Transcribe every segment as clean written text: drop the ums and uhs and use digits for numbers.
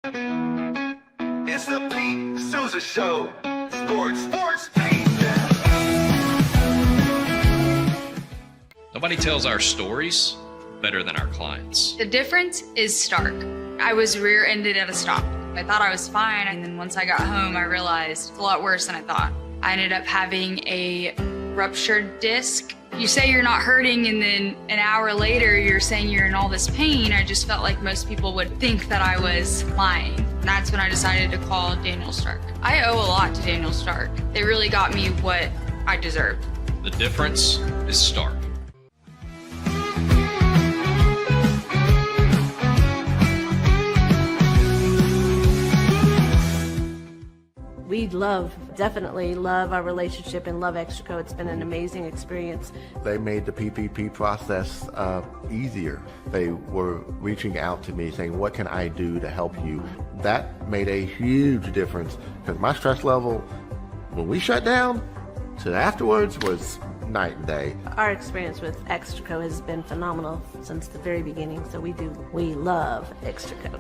It's the Pete Sousa Show. Sports, Pete. Nobody tells our stories better than our clients. The difference is stark. I was rear-ended at a stop. I thought I was fine, and then once I got home, I realized it's a lot worse than I thought. I ended up having a ruptured disc. You say you're not hurting, and then an hour later, you're saying you're in all this pain. I just felt like most people would think that I was lying. And that's when I decided to call Daniel Stark. I owe a lot to Daniel Stark. They really got me what I deserved. The difference is stark. We definitely love our relationship and love Extraco. It's been an amazing experience. They made the PPP process easier. They were reaching out to me saying, what can I do to help you? That made a huge difference because my stress level, when we shut down, to afterwards was night and day. Our experience with Extraco has been phenomenal since the very beginning, so we love Extraco.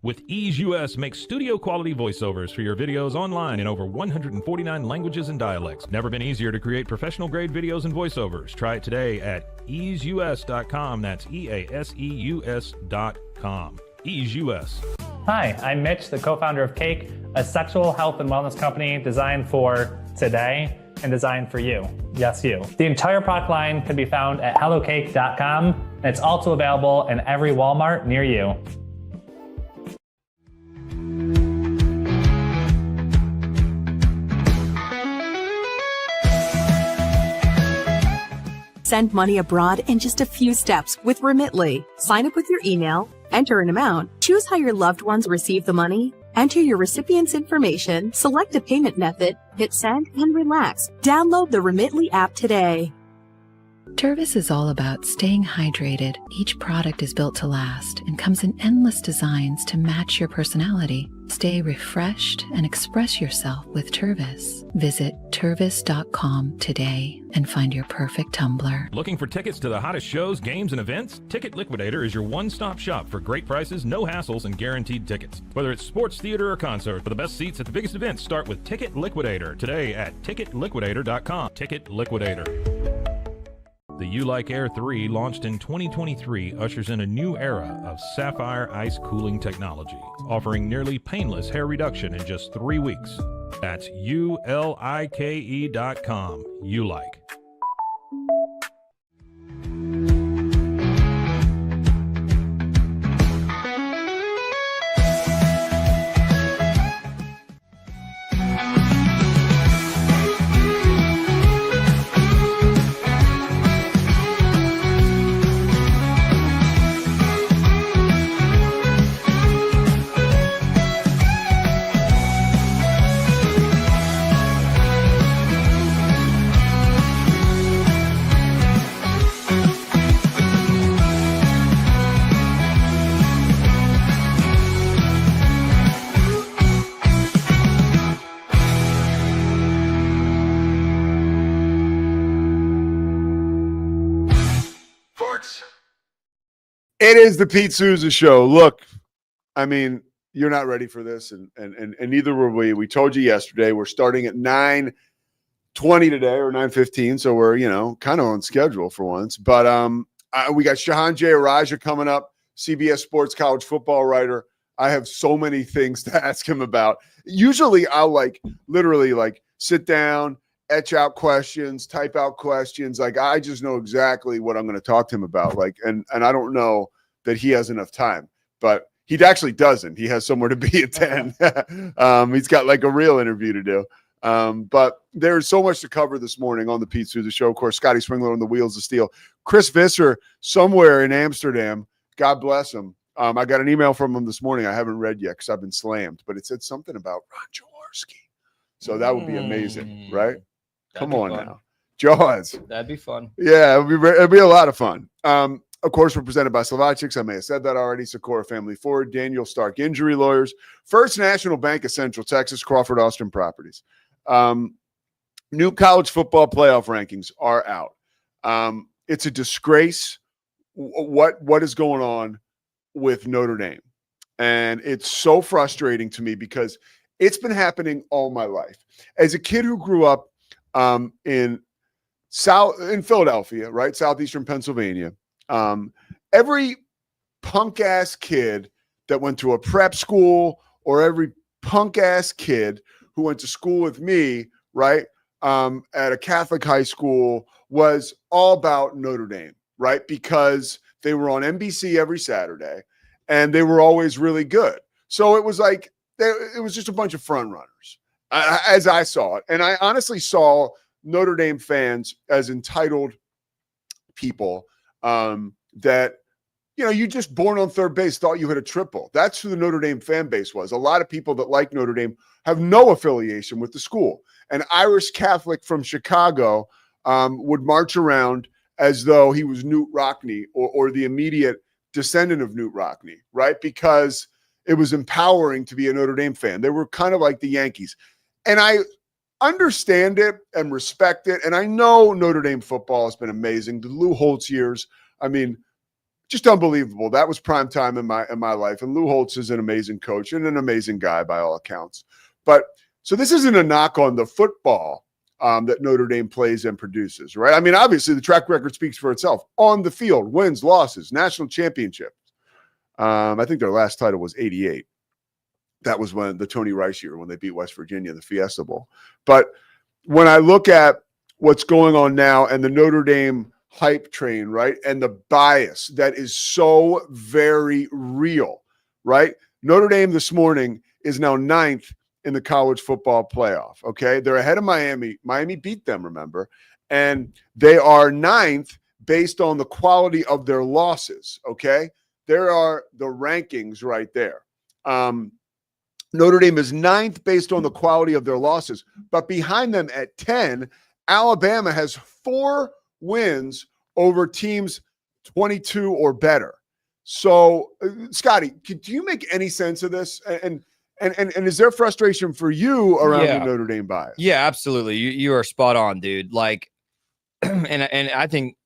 With Ease US makes studio quality voiceovers for your videos online in over 149 languages and dialects. Never been easier to create professional grade videos and voiceovers. Try it today at easeus.com. That's EASEUS.com. Ease US. Hi, I'm Mitch, the co-founder of Cake, a sexual health and wellness company designed for today and designed for you. Yes, you. The entire product line can be found at hellocake.com, and it's also available in every Walmart near you. Send money abroad in just a few steps with Remitly. Sign up with your email, enter an amount, choose how your loved ones receive the money, enter your recipient's information, select a payment method, hit send, and relax. Download the Remitly app today. Tervis is all about staying hydrated. Each product is built to last and comes in endless designs to match your personality. Stay refreshed and express yourself with Tervis. Visit tervis.com today and find your perfect tumbler. Looking for tickets to the hottest shows, games, and events? Ticket Liquidator is your one-stop shop for great prices, no hassles, and guaranteed tickets. Whether it's sports, theater, or concert, for the best seats at the biggest events, start with Ticket Liquidator today at ticketliquidator.com. Ticket Liquidator. The U-Like Air 3, launched in 2023, ushers in a new era of sapphire ice cooling technology, offering nearly painless hair reduction in just 3 weeks. That's ULIKE.com. U-Like. It is the Pete Sousa Show. Look, I mean, you're not ready for this, and neither were we. We told you yesterday we're starting at 9:20 today or 9:15, so we're kind of on schedule for once. But we got Shehan Jeyarajah coming up, CBS Sports college football writer. I have so many things to ask him about. Usually, I'll literally sit down, etch out questions, type out questions. I just know exactly what I'm going to talk to him about. And I don't know that he has enough time, but he actually doesn't. He has somewhere to be at 10. He's got a real interview to do. But there's so much to cover this morning on the Pete Sousa Show. Of course, Scotty Swingler on the wheels of steel. Chris Visser somewhere in Amsterdam. God bless him. I got an email from him this morning. I haven't read yet because I've been slammed, but it said something about Ron Jaworski. So that would be amazing, right? Come on now. Jaws. That'd be fun. Yeah, it'd be a lot of fun. Of course, we're presented by Slovacics. I may have said that already. Socorro Family Ford, Daniel Stark Injury Lawyers, First National Bank of Central Texas, Crawford Austin Properties. New college football playoff rankings are out. It's a disgrace what is going on with Notre Dame. And it's so frustrating to me because it's been happening all my life. As a kid who grew up in Philadelphia, right, southeastern Pennsylvania, every punk ass kid that went to a prep school, or every punk ass kid who went to school with me, right, at a Catholic high school, was all about Notre Dame, right? Because they were on NBC every Saturday and they were always really good. So it was like, it was just a bunch of front runners, as I saw it. And I honestly saw Notre Dame fans as entitled people that, you know, you just born on third base, thought you hit a triple. That's who the Notre Dame fan base was. A lot of people that like Notre Dame have no affiliation with the school. An Irish Catholic from Chicago would march around as though he was Newt Rockne or the immediate descendant of Newt Rockne, right? Because it was empowering to be a Notre Dame fan. They were kind of like the Yankees. And I understand it and respect it. And I know Notre Dame football has been amazing. The Lou Holtz years, I mean, just unbelievable. That was prime time in my life. And Lou Holtz is an amazing coach and an amazing guy by all accounts. But so this isn't a knock on the football that Notre Dame plays and produces, right? I mean, obviously the track record speaks for itself. On the field, wins, losses, national championships. I think their last title was 88. That was when the Tony Rice year, when they beat West Virginia, the Fiesta Bowl. But when I look at what's going on now and the Notre Dame hype train, right, and the bias that is so very real, right? Notre Dame this morning is now 9th in the college football playoff, okay? They're ahead of Miami. Miami beat them, remember? And they are 9th based on the quality of their losses, okay? There are the rankings right there. Notre Dame is 9th based on the quality of their losses, but behind them at 10, Alabama has 4 wins over teams 22 or better. So, Scotty, do you make any sense of this? And is there frustration for you around the Notre Dame bias? Yeah, absolutely. You are spot on, dude. Like, and I think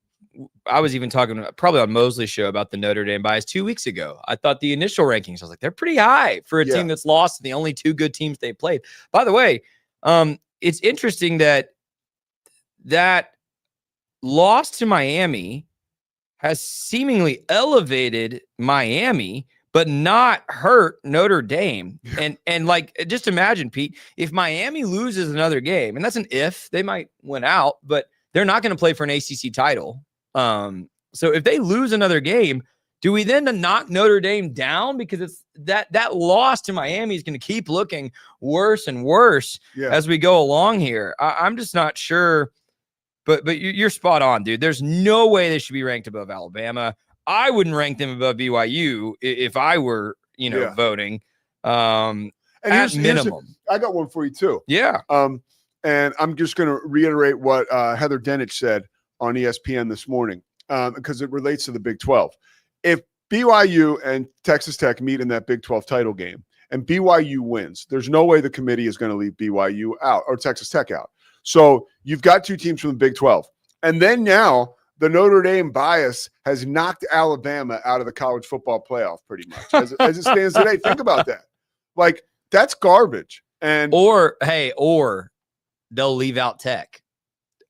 I was even talking probably on Mosley's show about the Notre Dame bias 2 weeks ago. I thought the initial rankings, I was like, they're pretty high for a team that's lost and the only 2 good teams they played. By the way, it's interesting that loss to Miami has seemingly elevated Miami, but not hurt Notre Dame. And like, just imagine, Pete, if Miami loses another game, and that's an if, they might win out, but they're not going to play for an ACC title. So if they lose another game, do we then knock Notre Dame down? Because it's that loss to Miami is going to keep looking worse and worse as we go along here. I'm just not sure, but you're spot on, dude. There's no way they should be ranked above Alabama. I wouldn't rank them above BYU if I were, voting. And at minimum. I got one for you too. Yeah. And I'm just going to reiterate what Heather Dinich said on ESPN this morning, because it relates to the Big 12. If BYU and Texas Tech meet in that Big 12 title game and BYU wins, there's no way the committee is going to leave BYU out or Texas Tech out. So you've got 2 teams from the Big 12. And then now the Notre Dame bias has knocked Alabama out of the college football playoff pretty much as it stands today. Think about that. Like, that's garbage. Or they'll leave out Tech.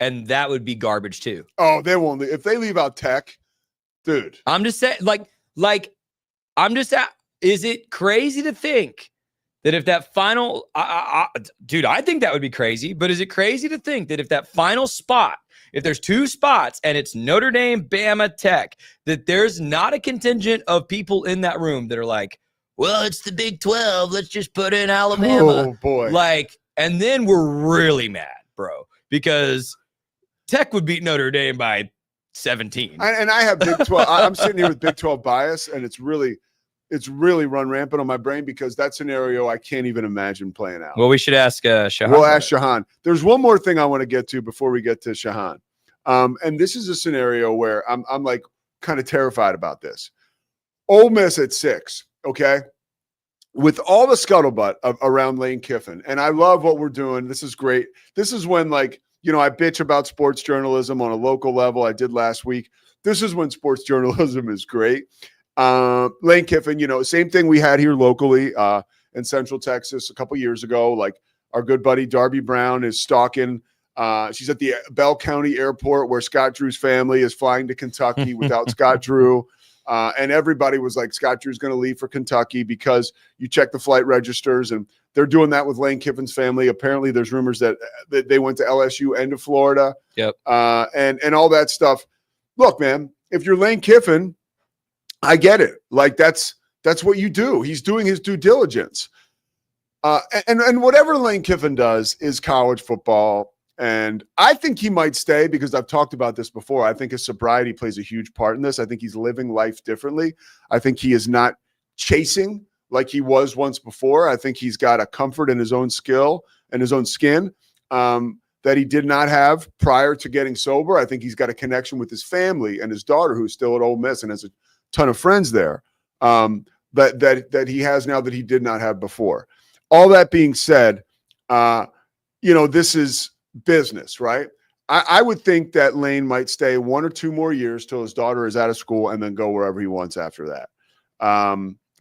And that would be garbage too. Oh, they won't. If they leave out Tech, dude. I'm just saying, is it crazy to think that if that final, dude, I think that would be crazy, but is it crazy to think that if that final spot, if there's 2 spots and it's Notre Dame, Bama, Tech, that there's not a contingent of people in that room that are like, well, it's the Big 12. Let's just put in Alabama. Oh, boy. Like, and then we're really mad, bro, because Tech would beat Notre Dame by 17. And I have Big 12. I'm sitting here with Big 12 bias, and it's really run rampant on my brain because that scenario I can't even imagine playing out. Well, we should ask Shehan. We'll ask Shehan. There's one more thing I want to get to before we get to Shehan. And this is a scenario where I'm like, kind of terrified about this. Ole Miss at 6, okay? With all the scuttlebutt around Lane Kiffin, and I love what we're doing. This is great. This is when, like, you know, I bitch about sports journalism on a local level. I did last week. This is when sports journalism is great. Lane Kiffin, you know, same thing we had here locally in Central Texas a couple years ago. Like, our good buddy Darby Brown is stalking. She's at the Bell County Airport where Scott Drew's family is flying to Kentucky without Scott Drew. And everybody was like, Scott Drew's going to leave for Kentucky because you check the flight registers, and they're doing that with Lane Kiffin's family. Apparently there's rumors that they went to LSU and to Florida. Yep. And all that stuff. Look, man, if you're Lane Kiffin, I get it. Like, that's what you do. He's doing his due diligence. And whatever Lane Kiffin does is college football. And I think he might stay because I've talked about this before. I think his sobriety plays a huge part in this. I think he's living life differently. I think he is not chasing like he was once before. I think he's got a comfort in his own skill and his own skin that he did not have prior to getting sober. I think he's got a connection with his family and his daughter, who's still at Ole Miss and has a ton of friends there that he has now that he did not have before. All that being said, this is business, right? I would think that Lane might stay 1 or 2 more years till his daughter is out of school and then go wherever he wants after that.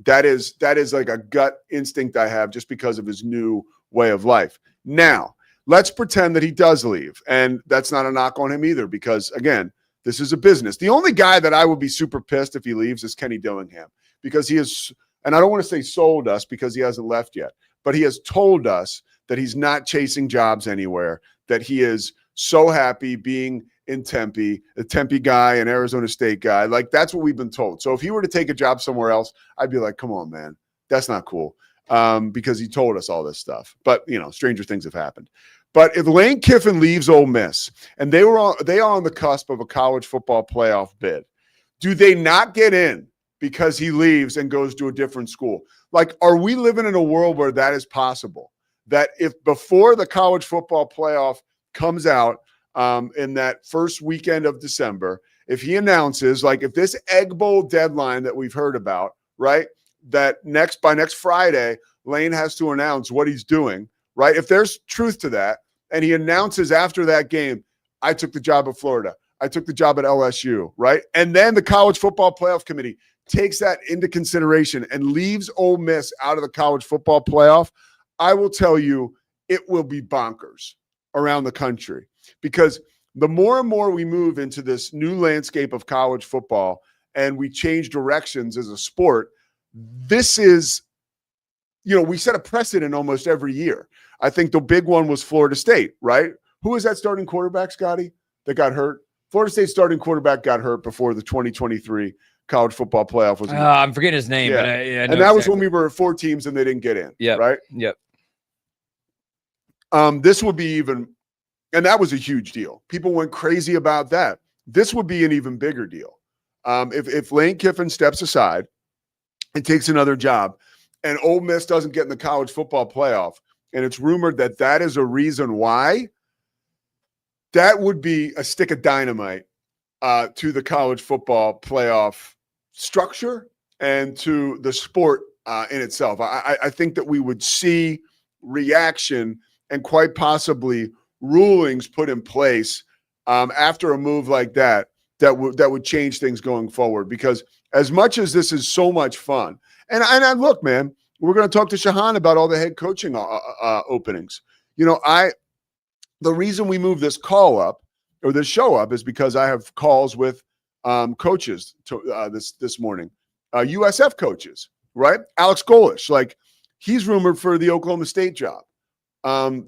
That is like a gut instinct I have just because of his new way of life. Now, let's pretend that he does leave. And that's not a knock on him either, because again, this is a business. The only guy that I would be super pissed if he leaves is Kenny Dillingham, because he is, and I don't want to say sold us because he hasn't left yet, but he has told us that he's not chasing jobs anywhere, that he is so happy being in Tempe, a Tempe guy, an Arizona State guy. Like, that's what we've been told. So if he were to take a job somewhere else, I'd be like, come on, man, that's not cool, because he told us all this stuff. But, stranger things have happened. But if Lane Kiffin leaves Ole Miss and they are on the cusp of a college football playoff bid, do they not get in because he leaves and goes to a different school? Like, are we living in a world where that is possible? That if before the college football playoff comes out in that first weekend of December, if he announces, like, if this Egg Bowl deadline that we've heard about, right, that by next Friday, Lane has to announce what he's doing, right? If there's truth to that, and he announces after that game, I took the job at Florida, I took the job at LSU, right? And then the college football playoff committee takes that into consideration and leaves Ole Miss out of the college football playoff, I will tell you, it will be bonkers around the country, because the more and more we move into this new landscape of college football and we change directions as a sport, this is, we set a precedent almost every year. I think the big one was Florida State, right? Who was that starting quarterback, Scotty, that got hurt? Florida State starting quarterback got hurt before the 2023 college football playoff was. I'm forgetting his name, yeah. But I and know that was exactly. when we were 4 teams and they didn't get in. Yeah. Right. Yep. This would be even, and that was a huge deal. People went crazy about that. This would be an even bigger deal. If Lane Kiffin steps aside and takes another job, and Ole Miss doesn't get in the college football playoff, and it's rumored that that is a reason why, that would be a stick of dynamite to the college football playoff structure and to the sport in itself. I think that we would see reaction and quite possibly rulings put in place after a move like that would change things going forward. Because as much as this is so much fun, and look, man, we're going to talk to Shehan about all the head coaching openings. The reason we moved this call up or this show up is because I have calls with coaches this morning, USF coaches, right? Alex Golish, like, he's rumored for the Oklahoma State job.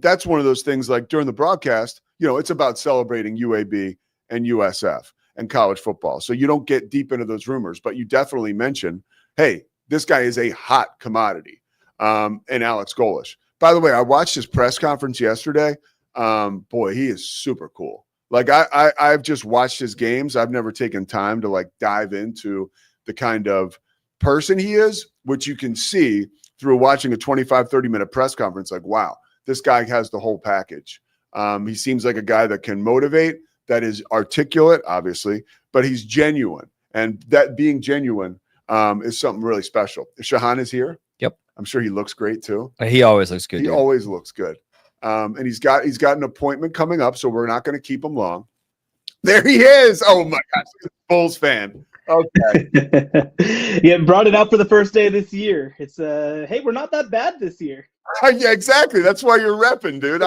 That's one of those things, like, during the broadcast, it's about celebrating UAB and USF and college football. So you don't get deep into those rumors, but you definitely mention, hey, this guy is a hot commodity, and Alex Golish. By the way, I watched his press conference yesterday. Boy, he is super cool. Like, I've just watched his games. I've never taken time to, like, dive into the kind of person he is, which you can see through watching a 25, 30-minute press conference. Like, wow, this guy has the whole package. He seems like a guy that can motivate, that is articulate, obviously, but he's genuine. And that being genuine is something really special. Shehan is here. Yep. I'm sure he looks great too. He always looks good. He always looks good. And he's got an appointment coming up, so we're not going to keep him long. There he is. Oh my gosh, Bulls fan. Okay. Yeah, brought it out for the first day of this year. It's hey, we're not that bad this year. Yeah, exactly. That's why you're repping, dude.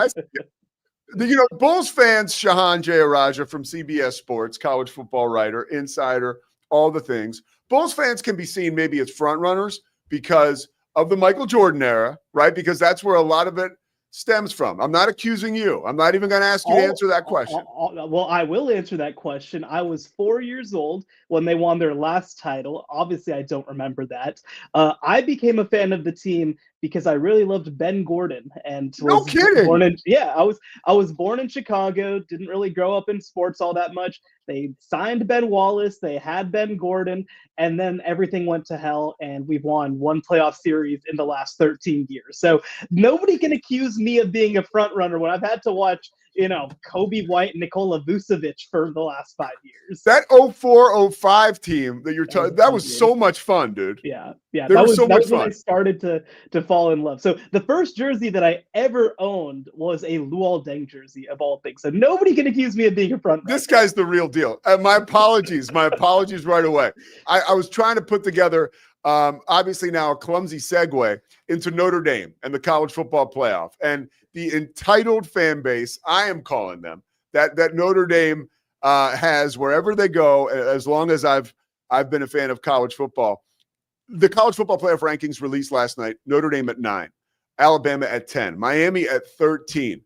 Bulls fans, Shehan Jeyarajah from CBS Sports, college football writer, insider, all the things. Bulls fans can be seen maybe as front runners because of the Michael Jordan era, right? Because that's where a lot of it stems from. I'm not accusing you. I'm not even going to ask you to answer that question. Well, I will answer that question. I was 4 years old when they won their last title. Obviously, I don't remember that. I became a fan of the team because I really loved Ben Gordon and no kidding. I was born in Chicago, didn't really grow up in sports all that much. They signed Ben Wallace, they had Ben Gordon, and then everything went to hell, and we've won one playoff series in the last 13 years. So nobody can accuse me of being a front runner when I've had to watch, Kobe White and Nikola Vucevic for the last 5 years. That 04-05 team that you're talking, that was so much fun, dude. Yeah. That was so much fun. When I started to fall in love. So the first jersey that I ever owned was a Luol Deng jersey of all things. So nobody can accuse me of being a front runner. This guy's the real deal. My apologies right away. I was trying to put together, obviously now a clumsy segue into Notre Dame and the college football playoff and the entitled fan base, I am calling them, that Notre Dame has wherever they go, as long as I've been a fan of college football. The college football playoff rankings released last night, Notre Dame at 9, Alabama at 10, Miami at 13.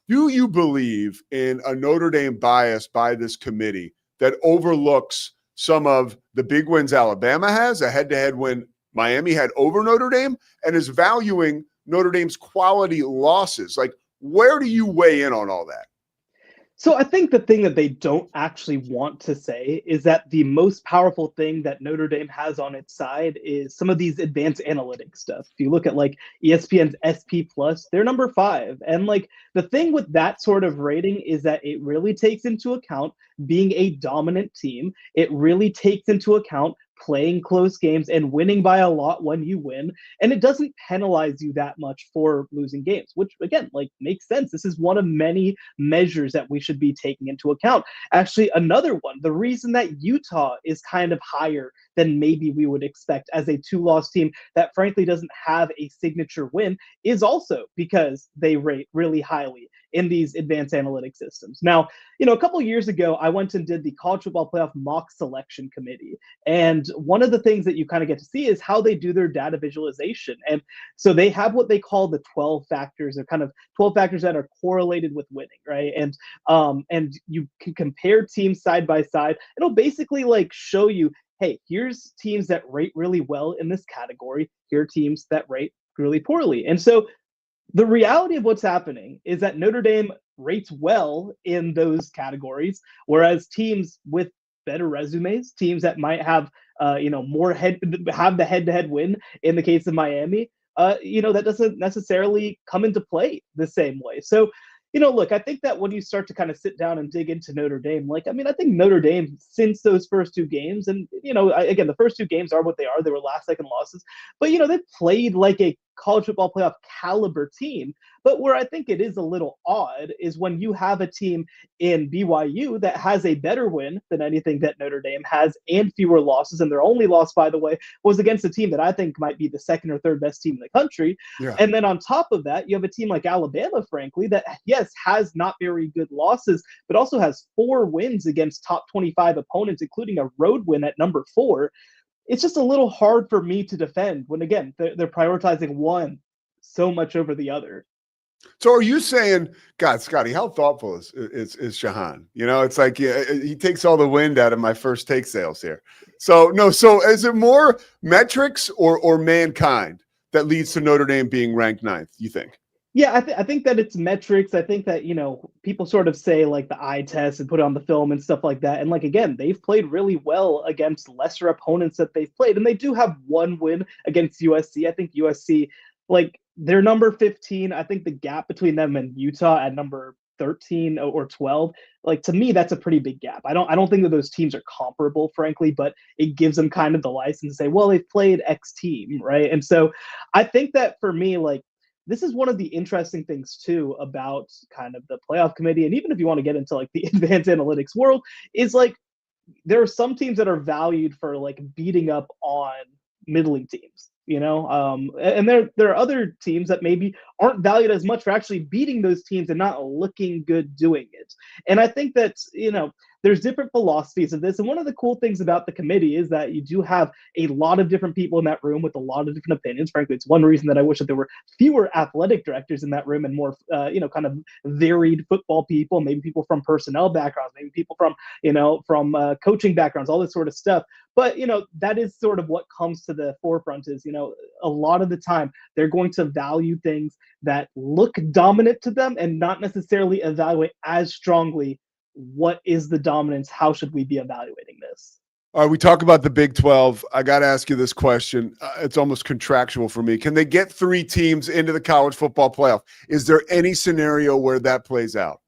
Do you believe in a Notre Dame bias by this committee that overlooks some of the big wins Alabama has, a head-to-head win Miami had over Notre Dame, and is valuing Notre Dame's quality losses? Like, where do you weigh in on all that? So I think the thing that they don't actually want to say is that the most powerful thing that Notre Dame has on its side is some of these advanced analytics stuff. If you look at like ESPN's SP Plus, they're number 5. And like the thing with that sort of rating is that it really takes into account being a dominant team. It really takes into account playing close games and winning by a lot when you win. And it doesn't penalize you that much for losing games, which again, like makes sense. This is one of many measures that we should be taking into account. Actually, another one, the reason that Utah is kind of higher than maybe we would expect as a 2-loss team that frankly doesn't have a signature win is also because they rate really highly in these advanced analytic systems. Now, a couple of years ago, I went and did the college football playoff mock selection committee. And one of the things that you kind of get to see is how they do their data visualization. And so they have what they call the 12 factors. They're kind of 12 factors that are correlated with winning, right? And you can compare teams side by side. It'll basically like show you, hey, here's teams that rate really well in this category. Here are teams that rate really poorly. And so the reality of what's happening is that Notre Dame rates well in those categories, whereas teams with better resumes, teams that might have, have the head-to-head win in the case of Miami, that doesn't necessarily come into play the same way. So, look, I think that when you start to kind of sit down and dig into Notre Dame, I think Notre Dame, since those first 2 games, and, again, the first 2 games are what they are. They were last-second losses. But, they played like a college football playoff caliber team. But where I think it is a little odd is when you have a team in BYU that has a better win than anything that Notre Dame has and fewer losses. And their only loss, by the way, was against a team that I think might be the 2nd or 3rd best team in the country. Yeah. And then on top of that, you have a team like Alabama, frankly, that, yes, has not very good losses, but also has 4 wins against top 25 opponents, including a road win at number 4. It's just a little hard for me to defend when, again, they're prioritizing one so much over the other. So are you saying, God, Scotty, how thoughtful is Shehan? It's like he takes all the wind out of my first take sales here. So is it more metrics or mankind that leads to Notre Dame being ranked 9th, you think? Yeah, I think that it's metrics. I think that, people sort of say like the eye test and put it on the film and stuff like that. And again, they've played really well against lesser opponents that they've played. And they do have 1 win against USC. I think USC, they're number 15. I think the gap between them and Utah at number 13 or 12. Like, to me, that's a pretty big gap. I don't think that those teams are comparable, frankly, but it gives them kind of the license to say, well, they've played X team, right? And so I think that for me, like, this is one of the interesting things too about kind of the playoff committee, and even if you want to get into like the advanced analytics world, is like there are some teams that are valued for like beating up on middling teams, and there are other teams that maybe aren't valued as much for actually beating those teams and not looking good doing it. And I think that there's different philosophies of this, and one of the cool things about the committee is that you do have a lot of different people in that room with a lot of different opinions. Frankly, it's one reason that I wish that there were fewer athletic directors in that room and more kind of varied football people, maybe people from personnel backgrounds, maybe people from coaching backgrounds, all this sort of stuff. But that is sort of what comes to the forefront is a lot of the time they're going to value things that look dominant to them and not necessarily evaluate as strongly what is the dominance, how should we be evaluating this. All right, we talk about the Big 12. I got to ask you this question. It's almost contractual for me. Can they get 3 teams into the college football playoff? Is there any scenario where that plays out?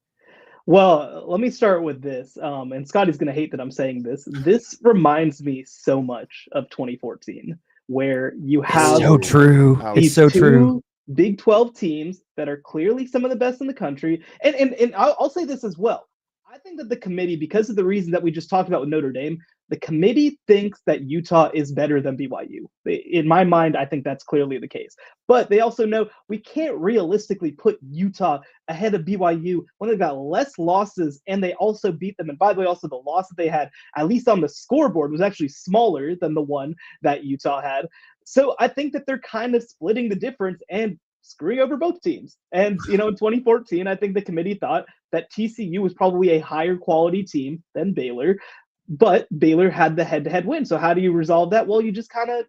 Well, let me start with this. And Scotty's going to hate that I'm saying this. This reminds me so much of 2014, where you have so true. It's so true. Big 12 teams that are clearly some of the best in the country. And I'll say this as well. I think that the committee, because of the reason that we just talked about with Notre Dame, the committee thinks that Utah is better than BYU. In my mind, I think that's clearly the case. But they also know we can't realistically put Utah ahead of BYU when they've got less losses and they also beat them. And by the way, also the loss that they had, at least on the scoreboard, was actually smaller than the one that Utah had. So I think that they're kind of splitting the difference and screwing over both teams. And, in 2014, I think the committee thought that TCU was probably a higher quality team than Baylor, but Baylor had the head-to-head win. So how do you resolve that? Well, you just kind of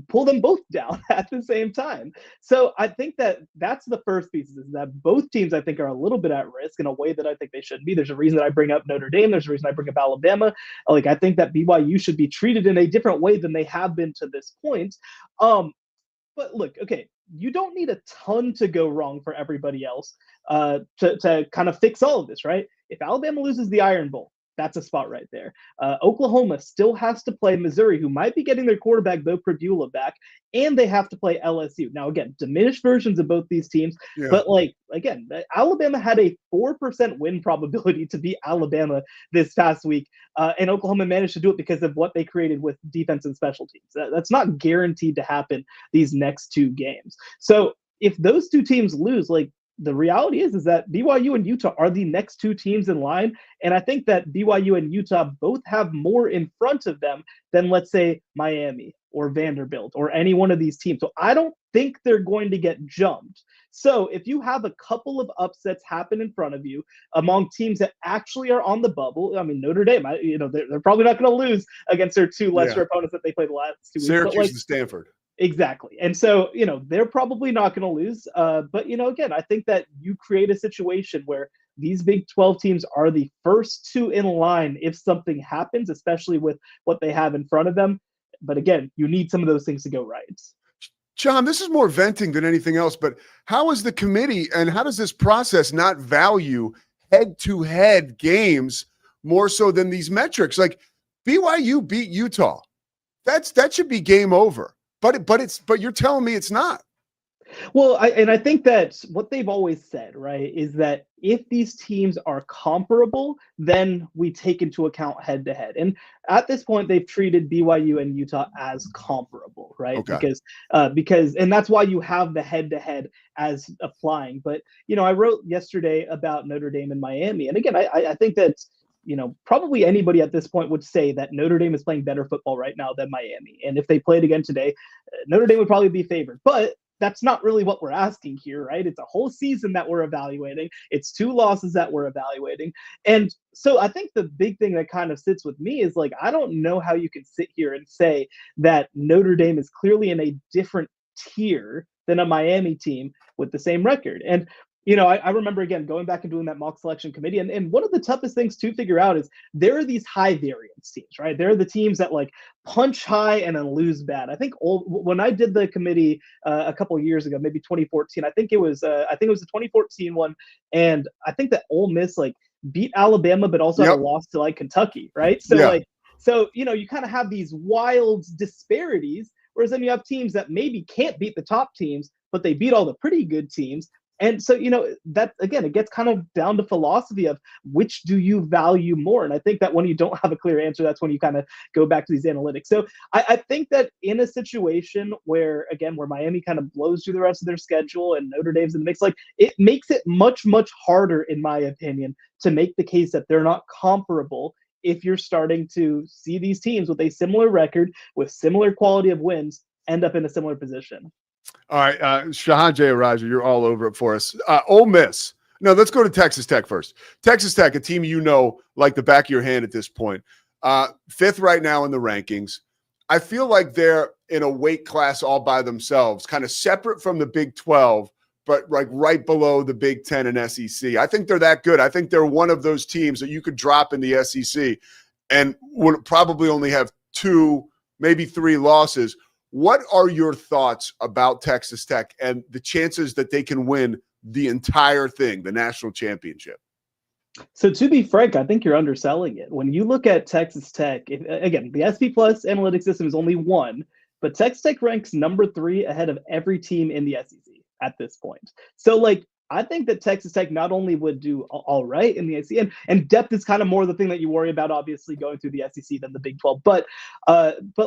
pull them both down at the same time. So I think that that's the first piece, is that both teams, I think, are a little bit at risk in a way that I think they should be. There's a reason that I bring up Notre Dame. There's a reason I bring up Alabama. Like, I think that BYU should be treated in a different way than they have been to this point. But look, okay, you don't need a ton to go wrong for everybody else to kind of fix all of this, right? If Alabama loses the Iron Bowl, that's a spot right there. Oklahoma still has to play Missouri, who might be getting their quarterback, Bo Perdula, back, and they have to play LSU. Now, again, diminished versions of both these teams, but again, Alabama had a 4% win probability to beat Alabama this past week, and Oklahoma managed to do it because of what they created with defense and special teams. That's not guaranteed to happen these next 2 games. So if those 2 teams lose, the reality is that BYU and Utah are the next 2 teams in line. And I think that BYU and Utah both have more in front of them than, let's say, Miami or Vanderbilt or any one of these teams. So I don't think they're going to get jumped. So if you have a couple of upsets happen in front of you among teams that actually are on the bubble, I mean, Notre Dame, they're probably not going to lose against their 2 lesser opponents that they played the last 2 weeks. Syracuse and Stanford. Exactly. And so, they're probably not going to lose. But, again, I think that you create a situation where these Big 12 teams are the first 2 in line if something happens, especially with what they have in front of them. But again, you need some of those things to go right. John, this is more venting than anything else, but how is the committee and how does this process not value head-to-head games more so than these metrics? Like, BYU beat Utah. That should be game over. But you're telling me it's not. Well, I think that what they've always said, right, is that if these teams are comparable, then we take into account head-to-head. And at this point, they've treated BYU and Utah as comparable, right? Okay. Because and that's why you have the head-to-head as applying. But, I wrote yesterday about Notre Dame and Miami. And again, I think that probably anybody at this point would say that Notre Dame is playing better football right now than Miami. And if they played again today, Notre Dame would probably be favored. But that's not really what we're asking here, right? It's a whole season that we're evaluating. It's 2 losses that we're evaluating. And so I think the big thing that kind of sits with me is I don't know how you can sit here and say that Notre Dame is clearly in a different tier than a Miami team with the same record. And I remember, again, going back and doing that mock selection committee. And one of the toughest things to figure out is there are these high variance teams, right? There are the teams that like punch high and then lose bad. I think when I did the committee a couple of years ago, maybe 2014, I think it was the 2014 one. And I think that Ole Miss like beat Alabama, but also had a loss to like Kentucky, right? So you kind of have these wild disparities, whereas then you have teams that maybe can't beat the top teams, but they beat all the pretty good teams. And so, that again, it gets kind of down to philosophy of which do you value more? And I think that when you don't have a clear answer, that's when you kind of go back to these analytics. So I think that in a situation where Miami kind of blows through the rest of their schedule and Notre Dame's in the mix, like it makes it much, much harder, in my opinion, to make the case that they're not comparable if you're starting to see these teams with a similar record, with similar quality of wins, end up in a similar position. All right, Shehan Jeyarajah, you're all over it for us. Ole Miss. No, let's go to Texas Tech first. Texas Tech, a team like the back of your hand at this point. 5th right now in the rankings. I feel like they're in a weight class all by themselves, kind of separate from the Big 12, but like right below the Big 10 and SEC. I think they're that good. I think they're one of those teams that you could drop in the SEC and would probably only have 2, maybe 3 losses. What are your thoughts about Texas Tech and the chances that they can win the entire thing, the national championship? So to be frank, I think you're underselling it. When you look at Texas Tech, again, the SP Plus analytics system is only 1, but Texas Tech ranks number 3 ahead of every team in the SEC at this point. So like, I think that Texas Tech not only would do all right in the SEC, and depth is kind of more the thing that you worry about, obviously, going through the SEC than the Big 12. But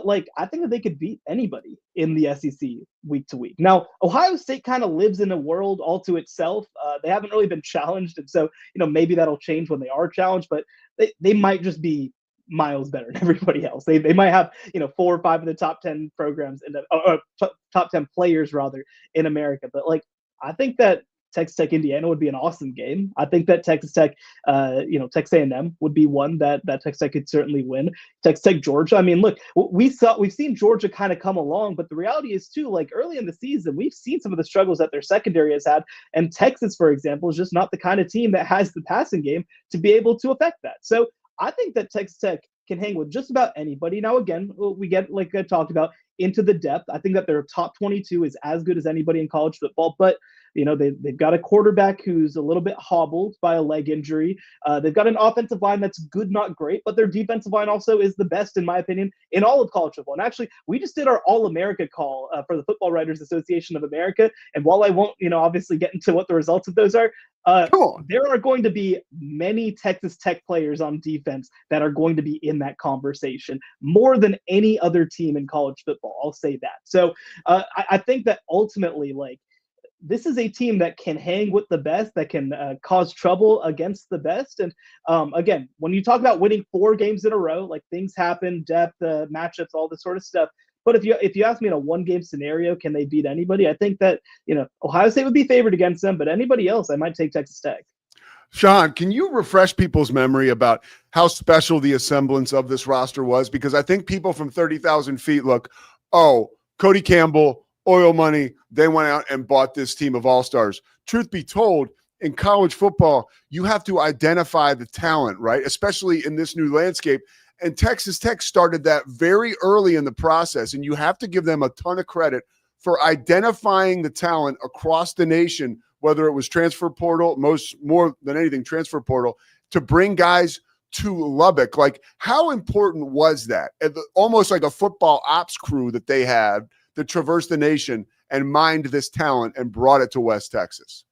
like, I think that they could beat anybody in the SEC week to week. Now, Ohio State kind of lives in a world all to itself. They haven't really been challenged, and so maybe that'll change when they are challenged. But they might just be miles better than everybody else. They might have 4 or 5 of the top 10 programs top 10 players rather in America. But like, I think that Texas Tech Indiana would be an awesome game. I think that Texas Tech, Texas A&M would be one that Texas Tech could certainly win. Texas Tech Georgia. I mean, look, we've seen Georgia kind of come along, but the reality is too, like early in the season, we've seen some of the struggles that their secondary has had, and Texas, for example, is just not the kind of team that has the passing game to be able to affect that. So I think that Texas Tech can hang with just about anybody. Now, again, we get, like I talked about, into the depth. I think that their top 22 is as good as anybody in college football, but they've got a quarterback who's a little bit hobbled by a leg injury. They've got an offensive line that's good, not great, but their defensive line also is the best, in my opinion, in all of college football. And actually, we just did our All-America call for the Football Writers Association of America. And while I won't, obviously get into what the results of those are, there are going to be many Texas Tech players on defense that are going to be in that conversation more than any other team in college football. I'll say that. So I think that ultimately, like, this is a team that can hang with the best, that can cause trouble against the best. And again, when you talk about winning 4 games in a row, like things happen, depth, matchups, all this sort of stuff. But if you ask me in a 1-game scenario, can they beat anybody? I think that Ohio State would be favored against them, but anybody else, I might take Texas Tech. Shehan, can you refresh people's memory about how special the assemblance of this roster was? Because I think people from 30,000 feet look, oh, Cody Campbell, oil money, they went out and bought this team of all-stars. Truth be told, in college football, you have to identify the talent, right? Especially in this new landscape. And Texas Tech started that very early in the process, and you have to give them a ton of credit for identifying the talent across the nation, whether it was transfer portal, more than anything, transfer portal, to bring guys to Lubbock. Like, how important was that? Almost like a football ops crew that they had that traversed the nation and mined this talent and brought it to West Texas.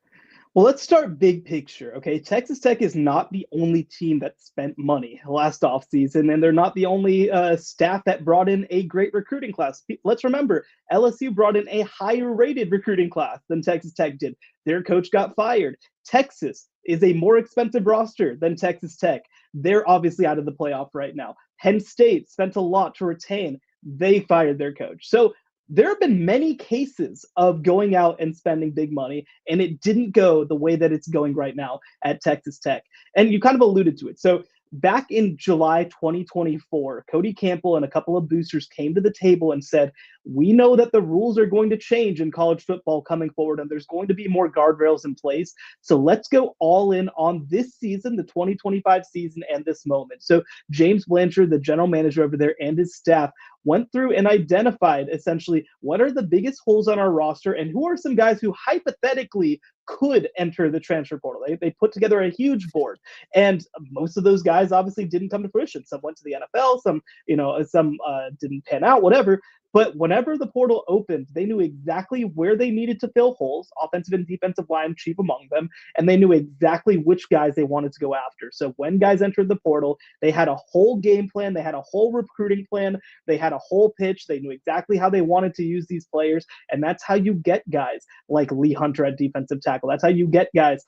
Well, let's start big picture, okay? Texas Tech is not the only team that spent money last offseason, and they're not the only staff that brought in a great recruiting class. Let's remember, LSU brought in a higher-rated recruiting class than Texas Tech did. Their coach got fired. Texas is a more expensive roster than Texas Tech. They're obviously out of the playoff right now. Penn State spent a lot to retain. They fired their coach. So there have been many cases of going out and spending big money, and it didn't go the way that it's going right now at Texas Tech. And you kind of alluded to it. So back in July 2024, Cody Campbell and a couple of boosters came to the table and said, we know that the rules are going to change in college football coming forward, and there's going to be more guardrails in place. So let's go all in on this season, the 2025 season, and this moment. So James Blanchard, the general manager over there, and his staff went through and identified essentially what are the biggest holes on our roster and who are some guys who hypothetically could enter the transfer portal. They put together a huge board, and most of those guys obviously didn't come to fruition. Some went to the NFL, some didn't pan out, whatever. But whenever the portal opened, they knew exactly where they needed to fill holes, offensive and defensive line chief among them, and they knew exactly which guys they wanted to go after. So when guys entered the portal, they had a whole game plan, they had a whole recruiting plan, they had a whole pitch, they knew exactly how they wanted to use these players, and that's how you get guys like Lee Hunter at defensive tackle. That's how you get guys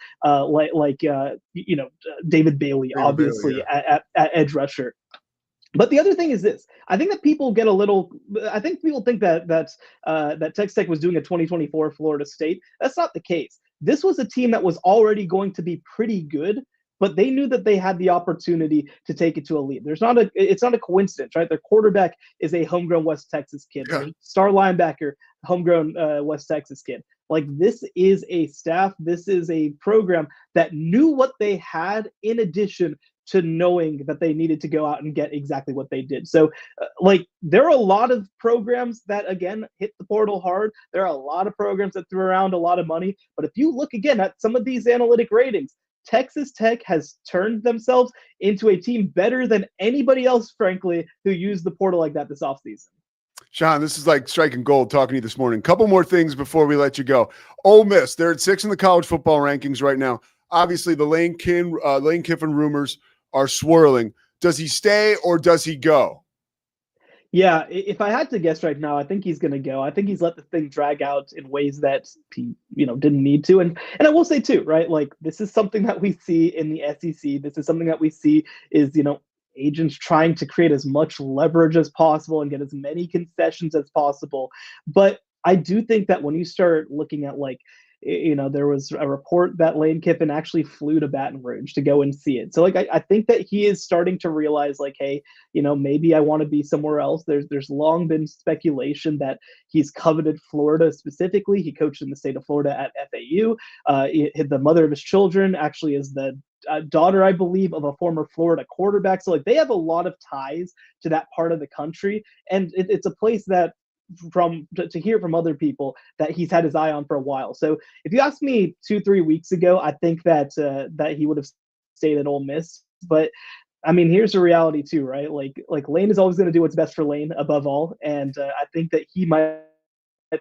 David Bailey, obviously, at edge rusher. But the other thing is this: I think that people get a little. I think people think that Texas Tech was doing a 2024 Florida State. That's not the case. This was a team that was already going to be pretty good, but they knew that they had the opportunity to take it to a lead. It's not a coincidence, right? Their quarterback is a homegrown West Texas kid. Yeah. Their star linebacker, homegrown West Texas kid. Like, this is a staff, this is a program that knew what they had in addition to knowing that they needed to go out and get exactly what they did. So, there are a lot of programs that, again, hit the portal hard. There are a lot of programs that threw around a lot of money. But if you look, again, at some of these analytic ratings, Texas Tech has turned themselves into a team better than anybody else, frankly, who used the portal like that this offseason. Shehan, this is like striking gold talking to you this morning. Couple more things before we let you go. Ole Miss, they're at 6 in the college football rankings right now. Obviously, the Lane Kiffin rumors are swirling. Does he stay or does he go? Yeah, if I had to guess right now, I think he's going to go. I think he's let the thing drag out in ways that he, didn't need to. And I will say too, right? Like, this is something that we see in the SEC. This is something that we see is, agents trying to create as much leverage as possible and get as many concessions as possible. But I do think that when you start looking at, there was a report that Lane Kiffin actually flew to Baton Rouge to go and see it. So I think that he is starting to realize, hey, maybe I want to be somewhere else. There's long been speculation that he's coveted Florida specifically. He coached in the state of Florida at FAU. The mother of his children actually is the daughter, I believe, of a former Florida quarterback. So they have a lot of ties to that part of the country. And it's a place that to hear from other people that he's had his eye on for a while. So if you asked me 2-3 weeks ago, I think that he would have stayed at Ole Miss. But I mean, here's the reality too, right? Like Lane is always going to do what's best for Lane above all. And I think that he might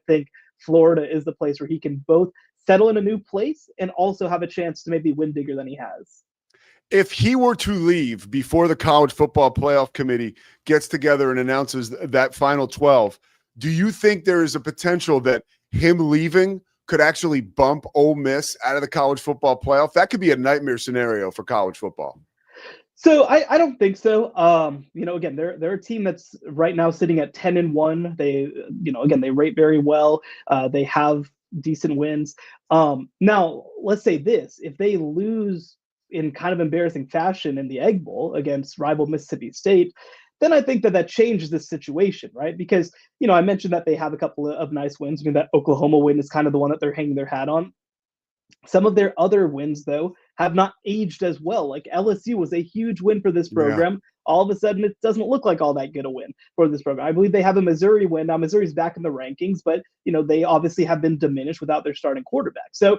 think Florida is the place where he can both settle in a new place and also have a chance to maybe win bigger than he has. If he were to leave before the college football playoff committee gets together and announces that final 12, do you think there is a potential that him leaving could actually bump Ole Miss out of the college football playoff? That could be a nightmare scenario for college football. So I don't think so. Again, they're a team that's right now sitting at 10-1. They, again, they rate very well. They have decent wins. Now, let's say this: if they lose in kind of embarrassing fashion in the Egg Bowl against rival Mississippi State, then I think that changes the situation, right? Because, I mentioned that they have a couple of nice wins. I mean, that Oklahoma win is kind of the one that they're hanging their hat on. Some of their other wins, though, have not aged as well. Like LSU was a huge win for this program. Yeah. All of a sudden, it doesn't look like all that good a win for this program. I believe they have a Missouri win. Now, Missouri's back in the rankings, but, they obviously have been diminished without their starting quarterback. So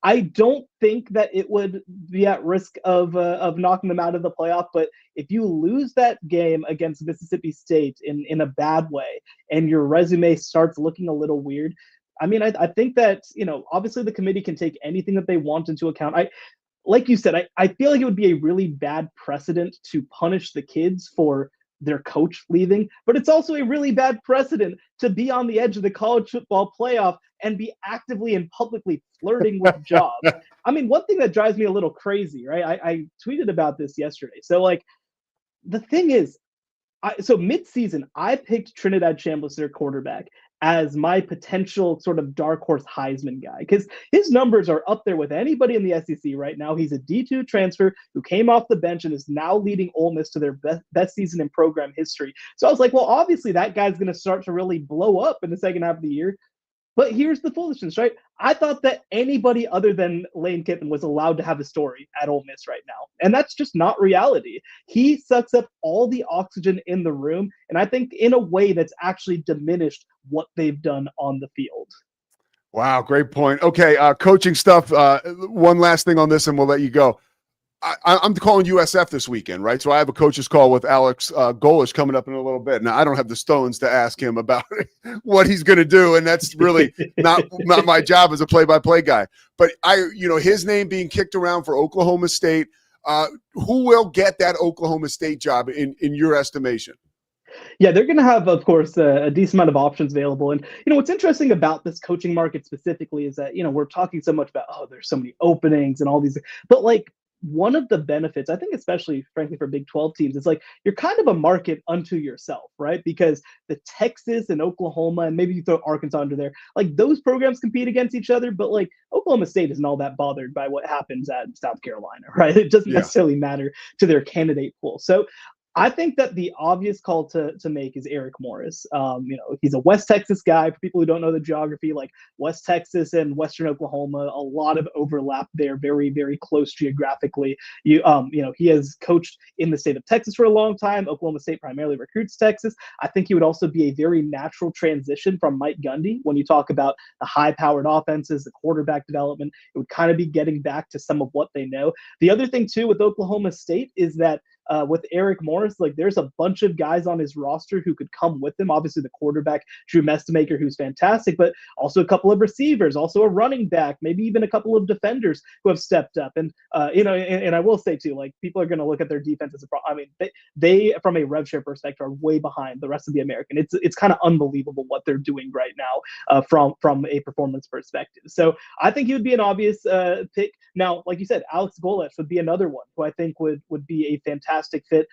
I don't think that it would be at risk of knocking them out of the playoff. But if you lose that game against Mississippi State in a bad way and your resume starts looking a little weird, I mean, I think that, obviously the committee can take anything that they want into account. Like you said, I feel like it would be a really bad precedent to punish the kids for their coach leaving, but it's also a really bad precedent to be on the edge of the college football playoff and be actively and publicly flirting with jobs. I mean, one thing that drives me a little crazy, right? I tweeted about this yesterday. So the thing is, so mid-season, I picked Trinidad Chambliss, their quarterback, as my potential sort of dark horse Heisman guy, because his numbers are up there with anybody in the SEC right now. He's a D2 transfer who came off the bench and is now leading Ole Miss to their best season in program history. So I was like, well, obviously that guy's going to start to really blow up in the second half of the year. But here's the foolishness, right? I thought that anybody other than Lane Kiffin was allowed to have a story at Ole Miss right now. And that's just not reality. He sucks up all the oxygen in the room. And I think in a way that's actually diminished what they've done on the field. Wow, great point. Okay, coaching stuff. One last thing on this and we'll let you go. I'm calling USF this weekend, right? So I have a coach's call with Alex Golish coming up in a little bit. Now, I don't have the stones to ask him about what he's going to do, and that's really not my job as a play-by-play guy. But his name being kicked around for Oklahoma State. Who will get that Oklahoma State job in your estimation? Yeah, they're going to have, of course, a decent amount of options available. And, what's interesting about this coaching market specifically is that, we're talking so much about, there's so many openings and all these, but one of the benefits, I think, especially frankly for Big 12 teams, is you're kind of a market unto yourself, right? Because the Texas and Oklahoma, and maybe you throw Arkansas under there, those programs compete against each other, but Oklahoma State isn't all that bothered by what happens at South Carolina, right? It doesn't necessarily matter to their candidate pool. So I think that the obvious call to make is Eric Morris. He's a West Texas guy. For people who don't know the geography, West Texas and Western Oklahoma, a lot of overlap there, very, very close geographically. He has coached in the state of Texas for a long time. Oklahoma State primarily recruits Texas. I think he would also be a very natural transition from Mike Gundy when you talk about the high-powered offenses, the quarterback development. It would kind of be getting back to some of what they know. The other thing, too, with Oklahoma State is that with Eric Morris, there's a bunch of guys on his roster who could come with him. Obviously, the quarterback, Drew Mestemaker, who's fantastic, but also a couple of receivers, also a running back, maybe even a couple of defenders who have stepped up. And, and I will say, too, people are going to look at their defense as a problem. I mean, they, from a rev share perspective, are way behind the rest of the American. It's kind of unbelievable what they're doing right now from a performance perspective. So I think he would be an obvious pick. Now, like you said, Alex Golish would be another one who I think would be a fantastic fit.